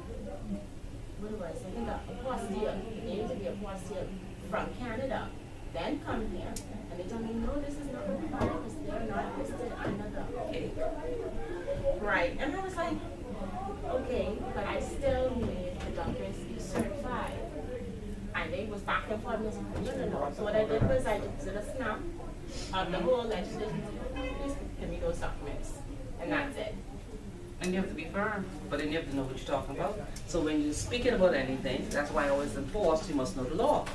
what was I think a apostille, it needed to be a apostille from Canada, then come here. And they told me, no, this is not required because they're not listed under the cake. Right, and I was like, okay, but I still need the documents to be certified. And they was back and forth, and I was like, no. So what I did was I did a snap of the whole legislation, just give me those documents, and that's it. And you have to be firm, but then you have to know what you're talking about. So when you're speaking about anything, that's why I always enforce, you must know the law.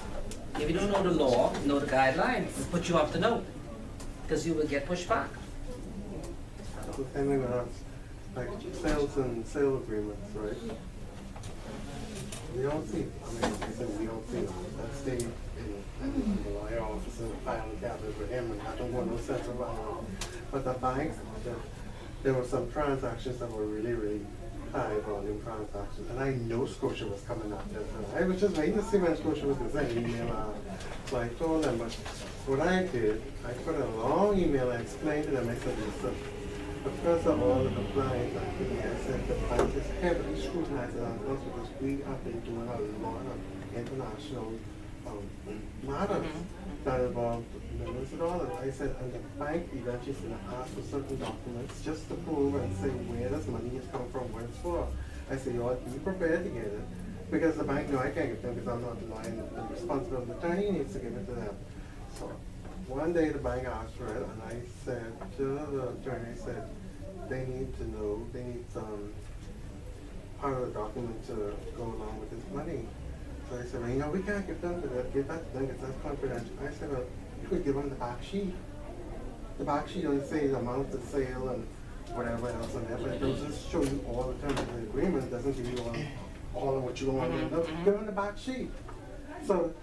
If you don't know the law, know the guidelines, but you have to know, because you will get pushed back. The same thing with us, like sales and sale agreements, right? We don't see, I mean, like I said, we don't see them. That stay in the lawyer office and filing cabinet with him, and I don't want no sense around it. But the banks, there were some transactions that were really, really high volume transactions, and I know Scotia was coming up there. I was just waiting to see when Scotia was going to send an email out. So I told them, but what I did, I put a long email, I explained to them, I said, listen, because of all the compliance activity, I said the bank is heavily scrutinizing on us because we have been doing a lot of international matters that involve millions of dollars. I said, and the bank eventually is going to ask for certain documents just to prove and say where this money has come from, what it's for. I said, you ought to be prepared to get it, because the bank, no, I can't give them because I'm not the line. The responsible attorney needs to give it to them. So one day the bank asked for it, and I said to the attorney, I said, they need to know, they need some part of the document to go along with this money. So I said, well, you know, we can't give them to that, give that to them because that's confidential. I said, well, you could give them the back sheet. The back sheet doesn't say the amount of sale and whatever else on there, but it does just show you all the terms of the agreement. It doesn't give you all of what you want to know. Give them the back sheet. So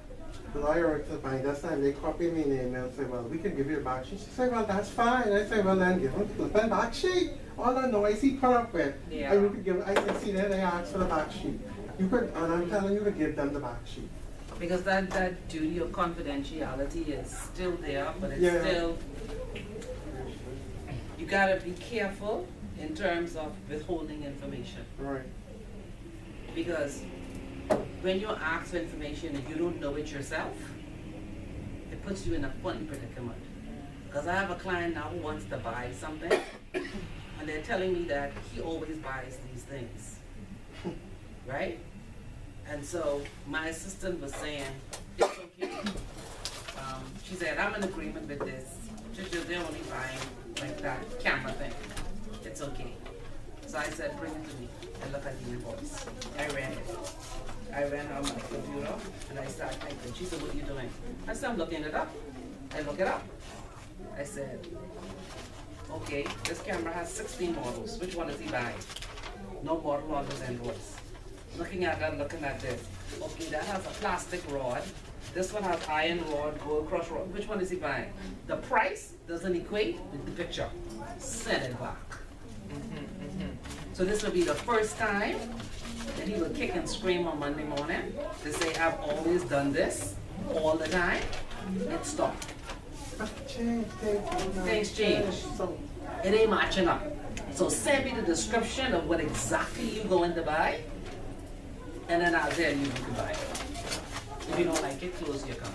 the lawyer went to the bank. That time they copied me in the email and said, well, we can give you a back sheet. She said, well, that's fine. I said, well, then give them the back sheet. All the noise he put up with. Yeah. And you could give, I said, see there, they asked for the back sheet. You could, and I'm telling you to give them the back sheet. Because that duty of confidentiality is still there, but it's Yeah. still, you gotta be careful in terms of withholding information. Right. Because when you're asked for information and you don't know it yourself, it puts you in a funny predicament. Because I have a client now who wants to buy something, and they're telling me that he always buys these things, right? And so my assistant was saying, it's okay. She said, I'm in agreement with this. They're only buying like that camera thing. It's okay. So I said, bring it to me and look at the invoice. I ran it. I ran on my computer and I started thinking. She said, what are you doing? I said, I'm looking it up. I look it up. I said, okay, this camera has 16 models. Which one is he buying? No model on this invoice. Looking at that, looking at this. Okay, that has a plastic rod This one has iron rod, gold crush rod. Which one is he buying? The price doesn't equate with the picture. Send it back. So this will be the first time that he will kick and scream on Monday morning to say, I've always done this all the time. It stopped. Things change. It ain't matching up. So send me the description of what exactly you're going to buy, and then I'll tell you you can buy it. If you don't like it, close your account.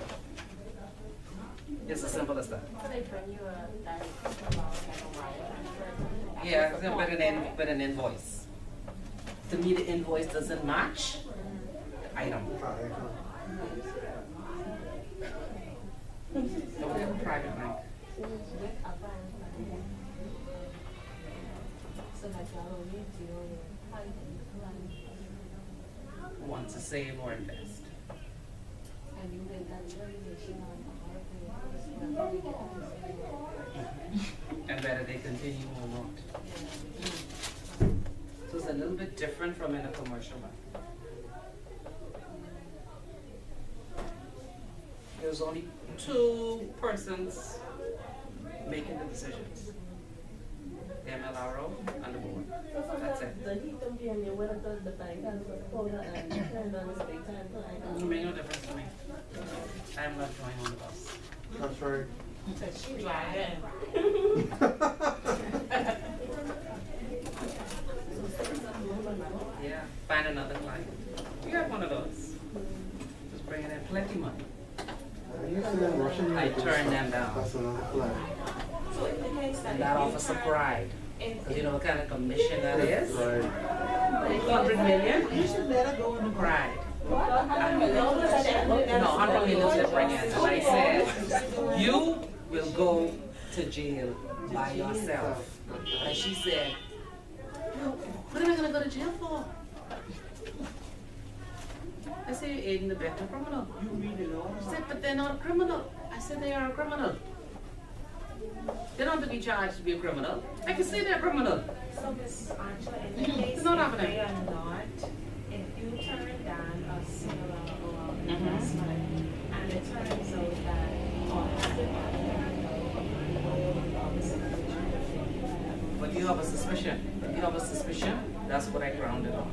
It's as simple as that. So they bring you a direct amount, like a wire transfer? Yeah, it's with an invoice. To me, the invoice doesn't match the item. So we have a private bank. So like you only deal with client Want to save or invest. and you make that determination on whether they get And whether they continue or not. So it's a little bit different from in a commercial bank. There's only two persons making the decisions. The MLRO and the board. That's it. The heat can be on your weather the bank has a quota and turn on the big time It plan. makes no difference to me. I'm not going on the bus. That's right. So she driving. Yeah, find another client. You have one of those. Just bringing in plenty money. I used to in Russian. I turn them down. That's another plan. So in the case that And that offers a pride. in, You know what kind of commission that is? Right. 100 million? You should let her go in the Pride. what, 100 million? No, 100 million to bring in. And I said, you will go to jail by yourself. And she said, what am I going to go to jail for? I said, you're aiding the abetting a criminal. You read it all. She said, but they're not a criminal. I said, they are a criminal. They don't have to be charged to be a criminal. I can say they're a criminal. So Miss Archer, in the case It's not if happening. they are not, if you turn down a similar or investment, and it turns out that, or has it But you have a suspicion. You have a suspicion. That's what I grounded on.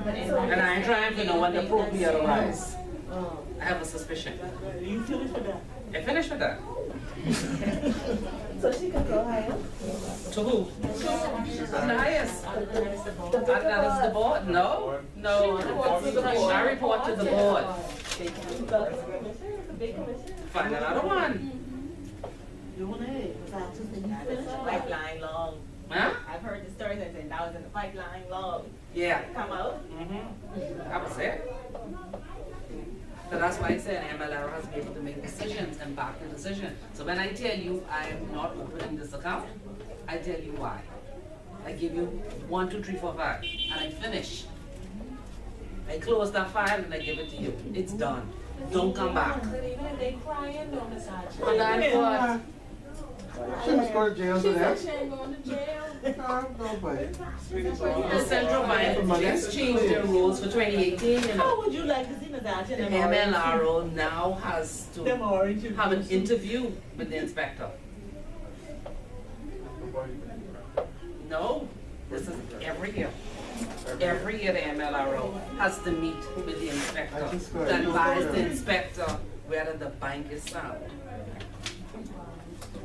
And I ain't trying to know when the proof be otherwise. I have a suspicion. You finished with that? I finished with that. So she can go higher. To who? I'm the highest. That is the board? No, no. I report to the board. Big commission. Find another one. You want to add? You finished? Pipeline long. Huh? I've heard the story that said that was in the pipeline long. Yeah. Come out. That was it. So that's why I said MLR has been able to make decisions and back the decision. So when I tell you I'm not opening this account, I tell you why. I give you 1, 2, 3, 4, 5, and I finish. I close that file and I give it to you. It's done. Don't come back. But even if they crying, no, Miss Archer. And I thought, She must go to jail for She that. said she ain't going to jail. Nobody. the central bank just changed their rules for 2018, you How know. would you like to see Natasha The and them orange MLRO now has shoes? to Them orange shoes. have an interview with the inspector. No, this is every year. Every year the MLRO has to meet with the inspector to advise the inspector whether the bank is sound.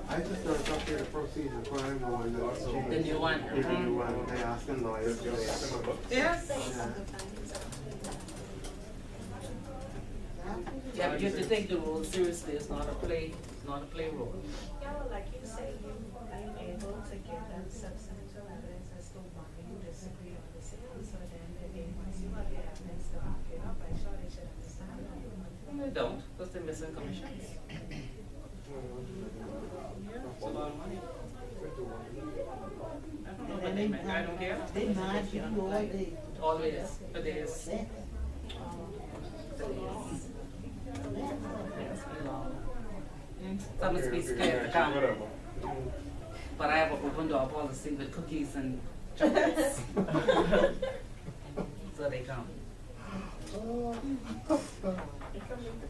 I just don't up here the procedure for I'm going to change. The new one. Yeah, the new one. They asking lawyers. Yes. Yeah. Yeah, but you have to take the rule seriously. It's not a play. It's not a play role. Yeah, well, like you say, you are able to give them substantial evidence as to why you disagree on the sale, so then they once you have the evidence to back it up, I'm sure they should understand that. And they don't, because they're missing commissions. It's a lot of money. I don't know what they make. I don't care. They mad for you all day. Always, for days. Some must be scared to come. But I have an open door policy with cookies and chocolates. So they come.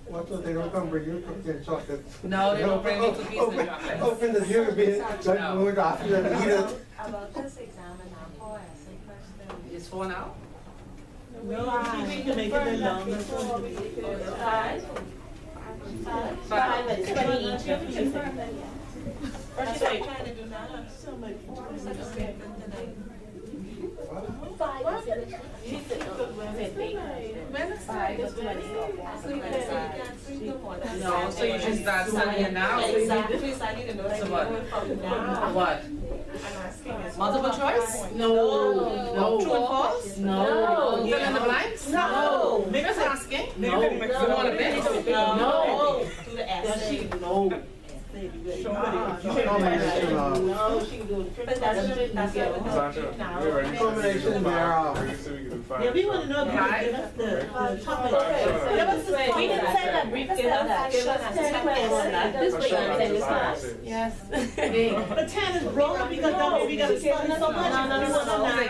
Watch out, they don't come bring you cookies and chocolates. No, they don't bring me cookies and chocolates. Open the zero bin, like No. moved after them, eat it. About this exam and our poor essay question. It's 4 now? No, we can make it a longer. Five. Five, it's 20 each. That's why I'm trying to do now, so much. She said, five is 20. No, so you should start studying now. So what? What? Multiple choice? No. True and false? No. Fill in the blanks? No. Just asking. No. You want a bit? No. Do the essay. No. No, she can do it. combination thereof. Yeah, we want to know if you give us the topic. We didn't say that brief, give us 10 questions. This week, I'm saying this class. Yes. But 10 is wrong because that way we got to study so much. No.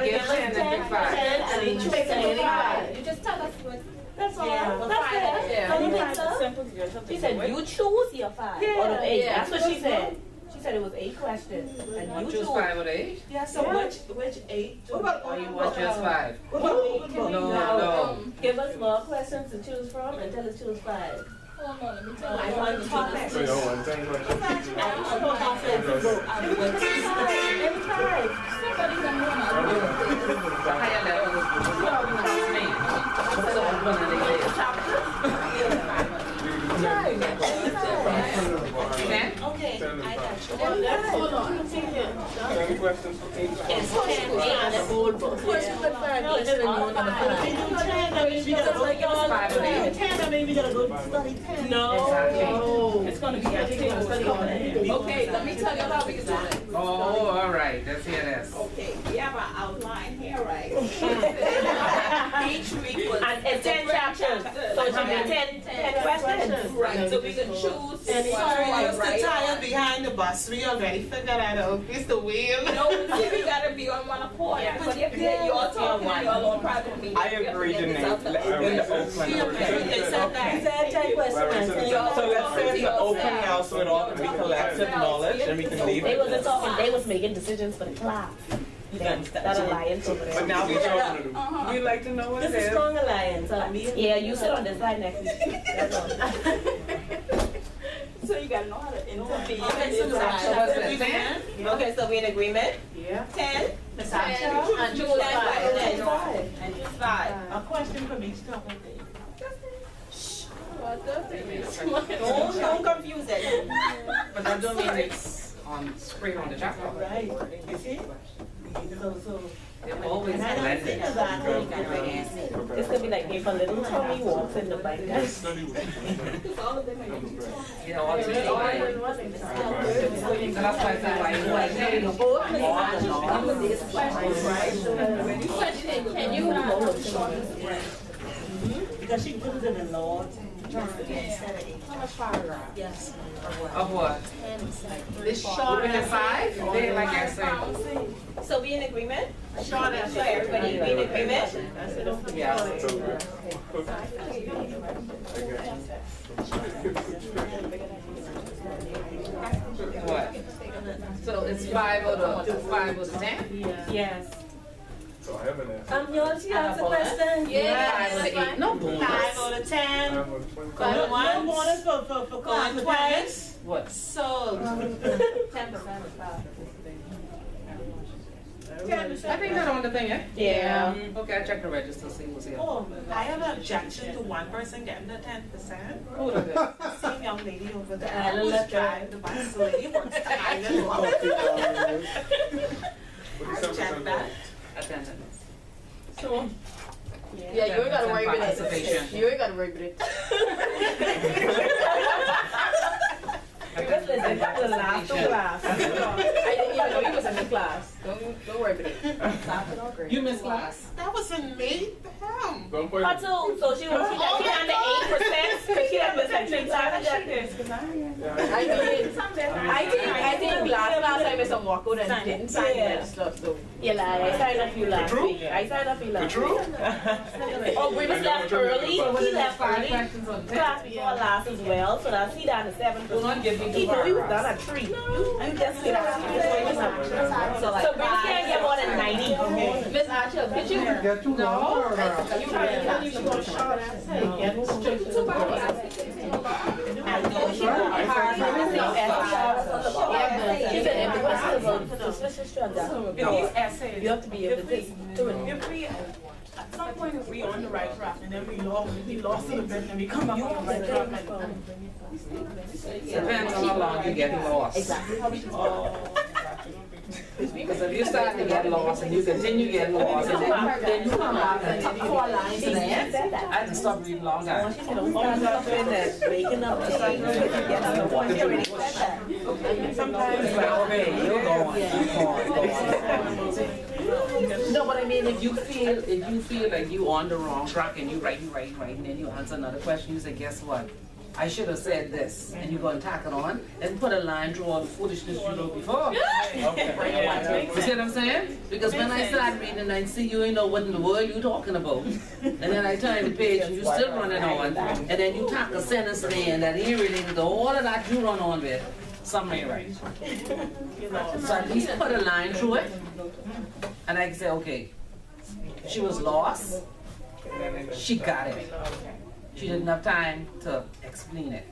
Give 10 and pick 5. 10 and each pick 5. You just tell us what. That's all. That's it. Don't you think so? She said you choose your 5 out of 8. That's what she said. She said it was 8 questions. And you Choose 5 out of 8? Yeah, so which 8? Or you want just 5? No. Give us more questions to choose from and tell us choose 5. Hold on, let me tell I you. want topics. So you don't want 10 questions? Every 5. Somebody's on one. Higher level. So I'm going to leave it. Then? Okay, I got you. Hold on. 10 questions for each one. It's 10 and a gold book. Question with 5 each and one on the If we do 10, that means we gotta go. 5 of 8. 10, that means we gotta go study 10. No. It's gonna be everything. Okay, let me tell you how we can do it. Oh, all right. Let's hear this. Okay, we have an outline here, right? Each week was. And it's 10 chapters. So it should be 10 questions. Right, so we can choose. And one, sorry, I used to right? tire behind the bus. We already figured that out. It's the wheel. No, see, we gotta be on one accord. But if you're all talking in your own private meeting. I agree, Janae. Let's do the open. They said that. You said 10 questions. So let's say it's an open now, so it all can be collective knowledge, and we can leave They it. wasn't talking, they was making decisions for the class. That alliance over But there. now we know. We like to know what it This is is. strong alliance. Yeah, you sit on this side next week. That's all. So you gotta know how to intervene. Okay, so what's it, 10? Okay, so we in agreement? Yeah. 10? And choose 5. And choose 5. A question from each topic. Don't confuse it. But that don't mean it's on straight on the chapter. Right. You see? So. They're always And I don't think blended. about it. This could be like if a little Tommy walks in the bike. You know, all together. So that's why I say why you Can you? Because she put it in the law. Yes. Of what? This short Open at 5? They like I said. So we in agreement? Sean and so everybody, we in agreement? Yeah. What? So it's 5 out of 10? Yes. So I have an answer. Yours, you have a question? Yeah. 5 out of 8. No bonus. 5 out of 10. I have a 20. One bonus for going twice. What? So. 10% is I think that's on the thing, eh? Yeah. Okay, I check the register, see what's here. Oh, I have an objection to one person getting the 10%. Who is it? Same young lady over there. I Who's love driving the bus, so lady wants to hide it. Check that. Attendance. So. Yeah, you ain't gotta worry with Participation. it. You ain't gotta worry with it. Because listen, that was last to class. I didn't even know you was in the class. Don't worry about it. You missed class. That wasn't me. Damn. Don't put But so she had the 8% because she had missed like 3 times. I think last time I saw some walk out and didn't sign that stuff though. Yeah, like, I signed up for you last true? week. I signed up for you The last truth? week. Oh, Grievous left early. He left early. Class before last as well, so that's he down at 7. Do not give me He the knew he was paragraphs. done at 3. You just say that. So Grievous can't get more than 90. Miss Archer, could you? Get too long or? You probably should go short. Get straight to the point. I know she won't be hard. She said every question about suspicious transaction. You have to be able to take through it. If we, at some point, if we on the right track and then we lost a little bit and we come up on the right track and. Depends on how long you get lost. Exactly how we should. Because if you start to get lost and you continue getting lost, and then you come back and top 4 lines in there, I had to stop reading long time. She said, don't start something that's waking up to something that get on the water. She already said that. Sometimes it's like, okay, you're going. No, but I mean, if you feel like you on the wrong track and you write, and then you answer another question, you say, guess what? I should have said this, and you go and tack it on, and put a line through all the foolishness you wrote before. You see what I'm saying? Because when I start reading, I see you ain't know what in the world you talking about, and then I turn the page and you still running on, and then you tack a sentence in that ain't related to all of that you run on with. Something ain't right. So at least put a line through it, and I can say, okay, she was lost, she got it. She didn't have time to explain it.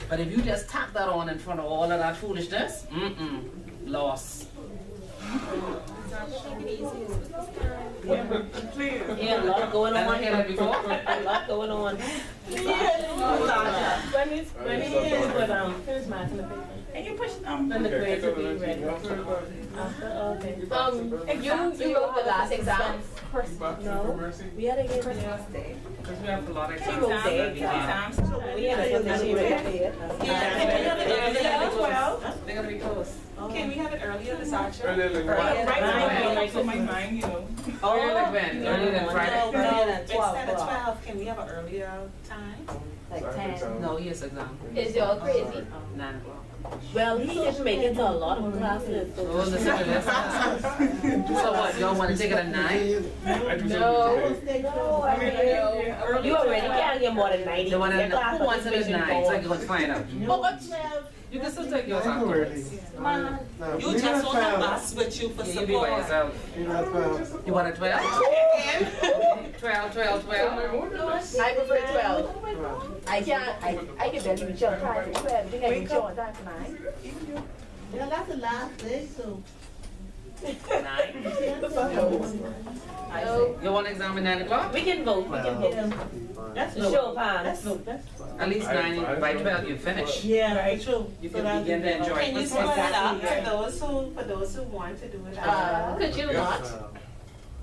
But if you just tack that on in front of all of that foolishness, loss. Yeah, a lot going on. Heard that before? A lot going on. Finish mine in the paper. And you push, Then the grades will be ready. After, okay. You wrote the last exam. No, we had to get Because we have a lot of She wrote exams. the exams. We had to put the she ready. They're gonna be close. Can we have it earlier this Archer? Earlier than Right, what? right, so my mind, you know. Earlier than when? Earlier than Friday? Instead of 12, can we have an earlier time? Like 10. No, yes, exam. Is y'all crazy? 9 o'clock. Well, he didn't make it to a lot of classes. Oh, listen to this. So what, y'all wanna take it at 9? I do No. something No, I mean, you already can't get more than 90. They wanna Your know, class who wants it at participation 9? So I goal. can go find out. Oh, but 12. You can still take yours I go early. afterwards. No, You leave it just at want a 12. bus with you for Yeah, you be by support. yourself. Leave it at 12. You want a 12? 12. I prefer 12. I can barely reach your time for 12. You can reach your time for 9. Yeah, that's the last day, so. 9? No. You want to exam at 9 o'clock? We can vote. We can vote. That's Show of That's hands. At least 9, by 12 you finish. Yeah, right, true. You can begin to enjoy Can you Christmas. split it up for those who want to do it? Could you not?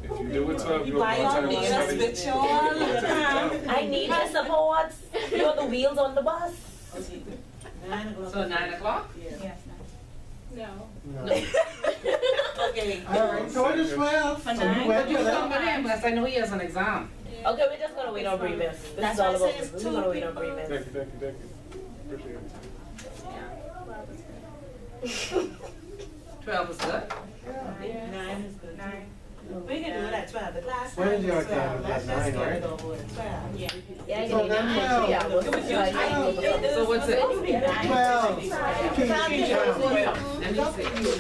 If you do it 12, you'll Why have y'all more need time us to with study. y'all? I need your support. You're the wheels on the bus. 9 o'clock. So 9 o'clock? Yes. No. No. Okay. All right, so it is 12. So you But went you to come that. with him, because I know he has an exam. Okay, we're just gonna wait on Brevis. This That's is all why I about said this. it's We're gonna two wait on people. Brevis. Thank you. Appreciate it. 12 is good. 9 is good. 9. We can do it at 12. The class When is time your is 12. exam? Let's At just 9, get it right? over with. 12. Yeah. Yeah, So then 12. So what's it? 12. Let me see.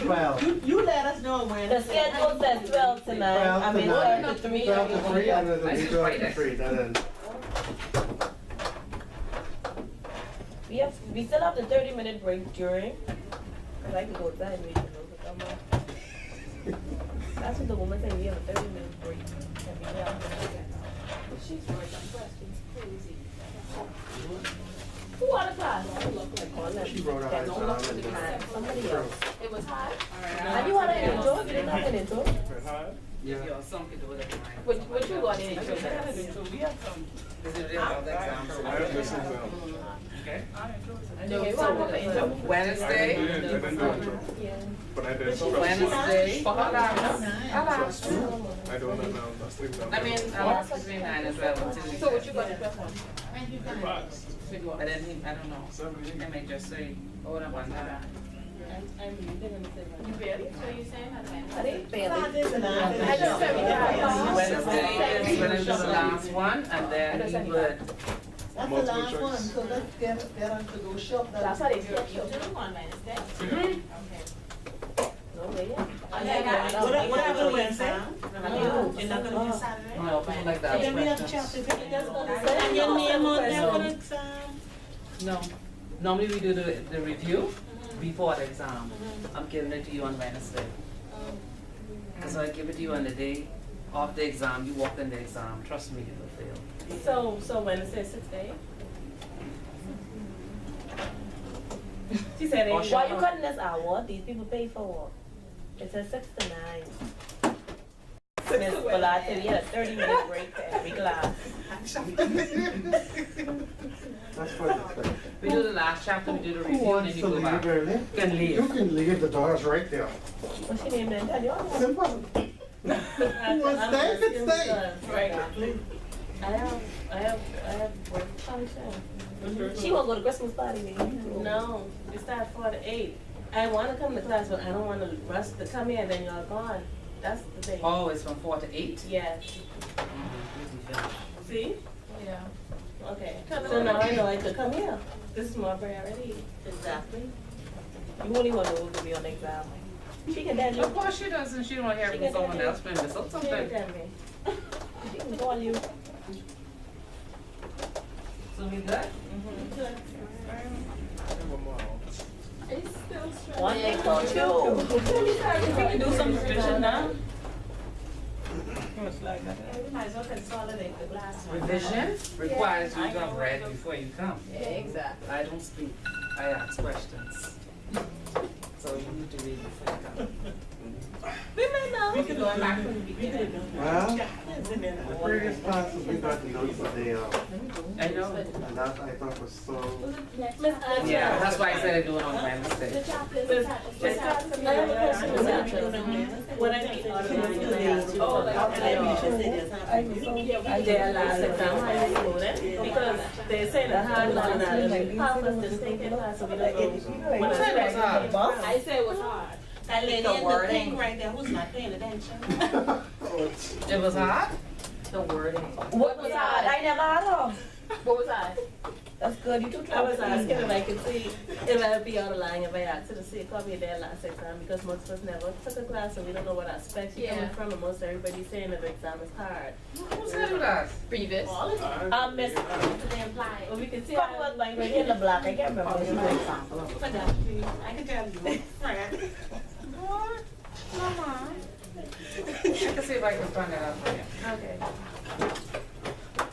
12. You let us know when. The schedule says 12 to 9. I mean, 12 to 3. 12 to 3, and then it'll I be just 12 write to it. 3. Then We still have the 30-minute break during. I like to go outside and read the notes. That's what the woman said. We have a 30-minute break. She's writing questions crazy. Who out of class? she wrote her Don't look to the exam. time. Somebody else. It was hot. And you want an intro? You didn't have an intro? If your son can do it at 9. What you got in it? We have some. This is real about the exams. I have this exam. Okay. No, So Wednesday, I didn't do intro. But I did stuff. Wednesday, for her last. I don't know now. That's the exam. I mean, I'll ask between 9 as well. So what you got in the first one? But then he, I don't know. They may just say, oh, I want that. I'm reading and saying. You barely, so you're saying that I didn't barely. I just said we Wednesday is when it's the last one, and then we would. That's the Multiple last one, choice. so let's get them to go shop. That's how they you sketch do up. on Wednesday? Mhm. Okay. No way. What happened Wednesday? I do. You're not gonna do Saturday? No, people like that. Yeah, we have questions. chapter. Just gonna And say your name on there No. for the exam? No, normally we do the review before the exam. I'm giving it to you on Wednesday. So I give it to you on the day of the exam, you walk in the exam, trust me, you will fail. So Wednesday 6 to 8? She said, Or why shut you up. cutting this hour? These people pay for what? It says 6 to 9. Miss Balata, we had a 30-minute break for every class. That's what it's like. We do the last chapter, we do the Who review, and wants then you to go leave back. early? You can You leave. can leave, the door's right there. What's your name then? Tell you all. Simple. Who wants to stay, can stay. Right. I have work function. She won't go to Christmas party with you. No, it starts 4 to 8. I want to come to class, but I don't want to rush to come here and then you're gone. That's the thing. Oh, it's from 4 to 8? Yes. See? Yeah. Okay. So now I know I could come here. This is my priority. Exactly. You only want to be on the exam. She can tell you. Of course she does, and she don't hear it from someone else, maybe miss out She can something. tell me. She can call you. So we good? One thing for two. We can do some revision now. We might as well consolidate the last one. Revision requires you to have read before you come. Exactly. I don't speak, I ask questions. So you need to read before you come. We may know. We can go back from the beginning. Well, the previous classes, we got notes the day of. I know. And that I thought was so. Miss Yeah, that's why I said I do it on Wednesday. I have a question. When I meet I did last exam, I didn't go there because they say the hard one and half of us just take it class, so we don't go. When I Say that's hard. I say it was hard. That lady in the thing right there, who's not paying attention? It was hard? The wording. What was hard? I never had them. What was I? That's good. You too. I was asking if I could see if I would be out of line if I asked her to see a copy of their last exam because most of us never took a class and we don't know what aspect you're coming from, and most everybody's saying that the exam is hard. Who said that? Previous. Miss. Well, we can see how it was like right here in the block. I can't remember. I can tell you. What? Mama. I can see if I can find that out for you. Okay.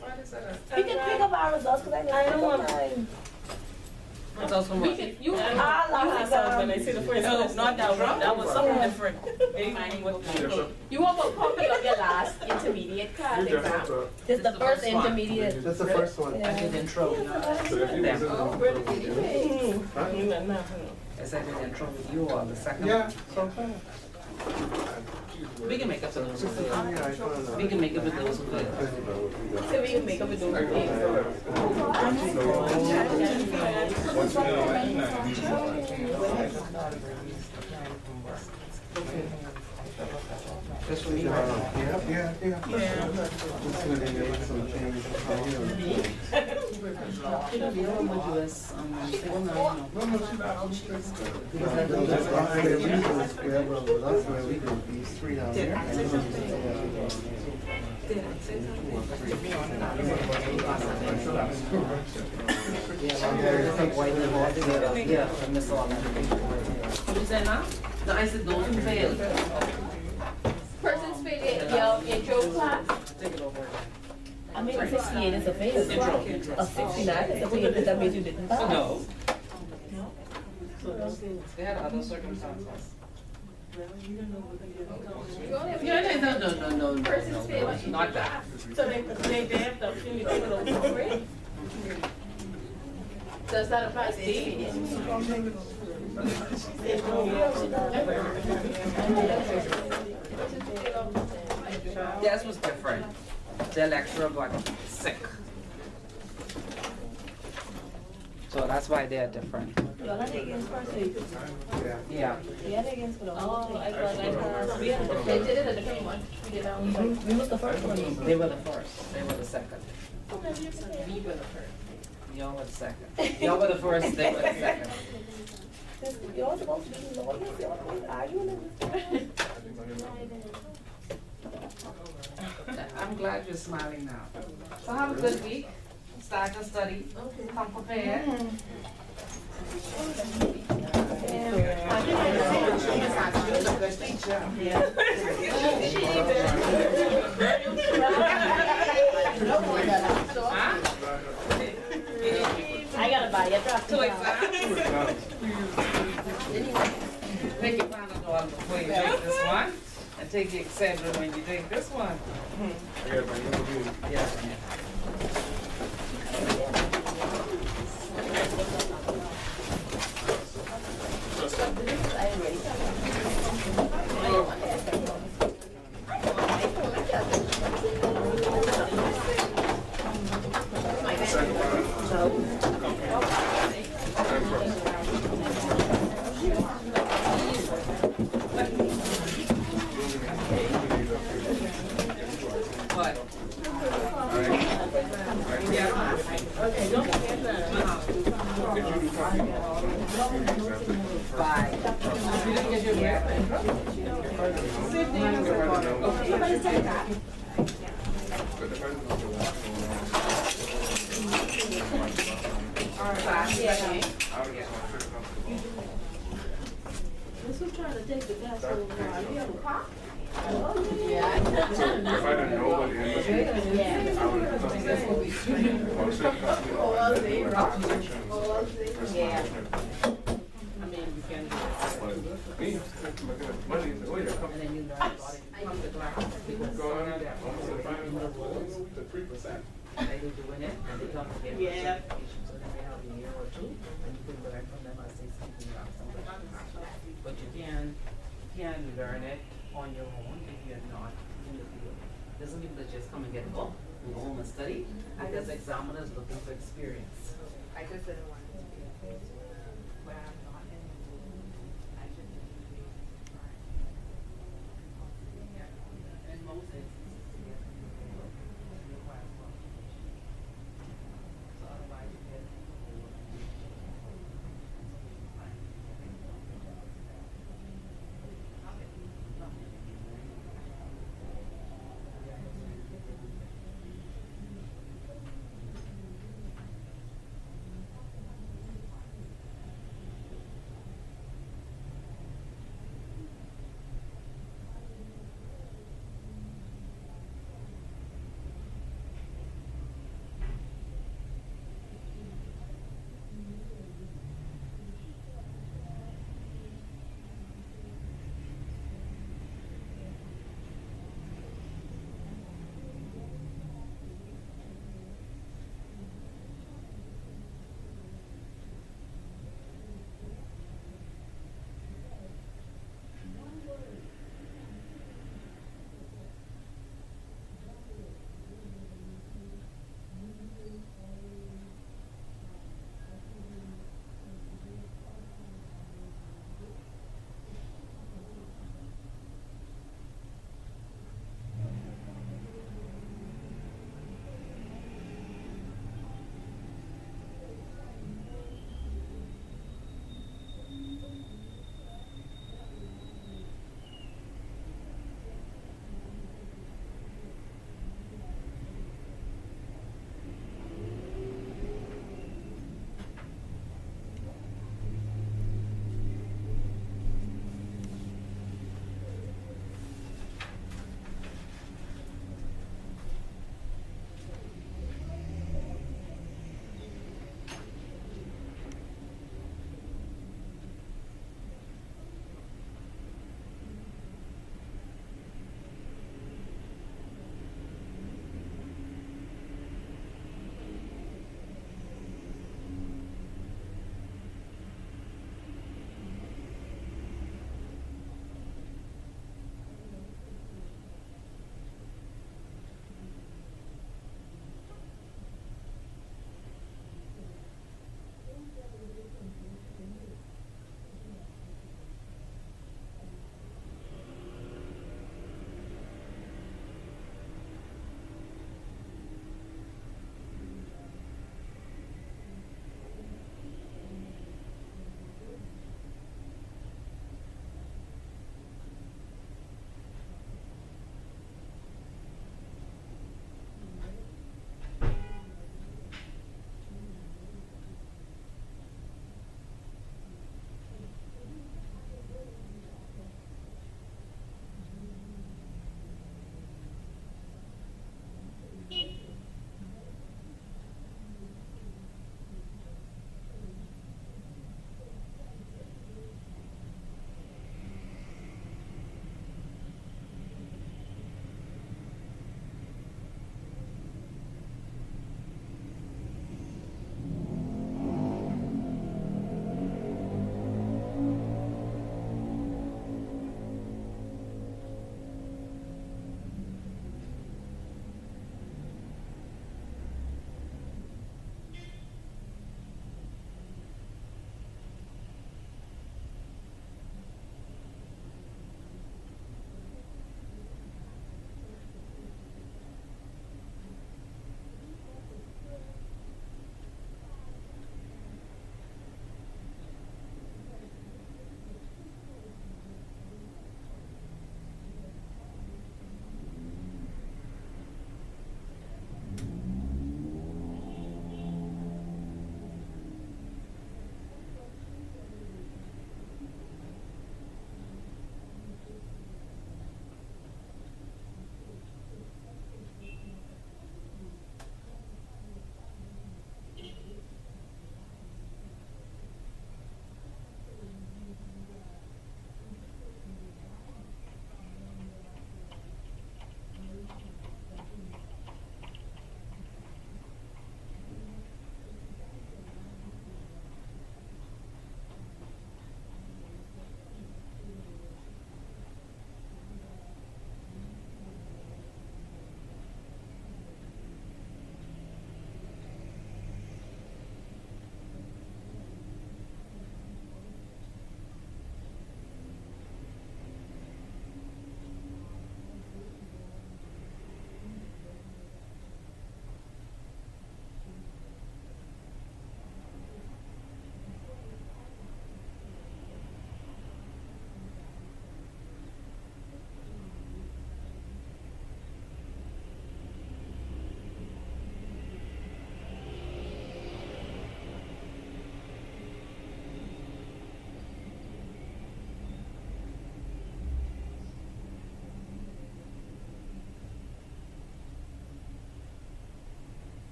Why is that? We can pick up our results because I don't want mine. Results from what? You have some when I see the first No, one. not that one. That was something different. You want a copy of your last intermediate class You just exam? have to. It's the first first one. intermediate. That's the first one. I did intro. So if you was in Oh, where did you pay? I said I did intro with you on the second Yeah, one. sometimes. We can make up for those who fail. Yeah, I found out. We can make up with those who fail. So we can make up a do Just for me, Yeah, right? yeah. Just when they make some changes. You know, we all want you as, civil now, you know. That's where we do these three down here. Yeah, I missed all that. What you say now? No, I said those who failed. Persons failing your intro class? Take it over. I mean, a 68 is a fail. Intro. A 69 is a fail, but that means you didn't pass. No. They had other circumstances. Yeah, no, Persons failing your not that. class? So they have the opportunity to go over it. Does that apply to intermediate? Theirs was different. Their lecturer got sick. So that's why they're different. Y'all had it against first aid. Yeah. Yeah. We had it against for the whole thing. Oh, I thought, We had it. They did it a different one. We did our own. We was the first one. They were the first, they were the second. We were the first. Y'all were the second. Y'all were the first, they were the second. Y'all supposed to be lawyers, y'all always arguing. I'm glad you're smiling now. So have a good week. Start your study. Come prepared. I gotta buy you a drop. Two exams. Take your Panadol before you drink this one, and take your Excedrin when you drink this one. I got my interview. Yeah. Second one. I'm first. What? Okay, don't forget that. Did you do copy? Bye. You didn't get your breath? This was trying to take the gas over. You have a pop? If I didn't know what the industry is, I would have done that. I would say company law and then do like transactions, Yeah. responsibility. I mean, you can. But me, looking at money, and say, oh, yeah, And then you learn about it. You come to class. People going learn that almost at 5% to 3%. they do doing it, and they come to get Yeah. certification, so then they have a year or two, and you can learn from them as they speak in your something. But you can learn it on your own if you're not in the field. Doesn't mean that just come and get a book, go home and study, because examiners looking for experience. I just didn't want it to be a place where I'm not in the mood. I should be In most instances, you have to do the work. It requires qualification. So otherwise you get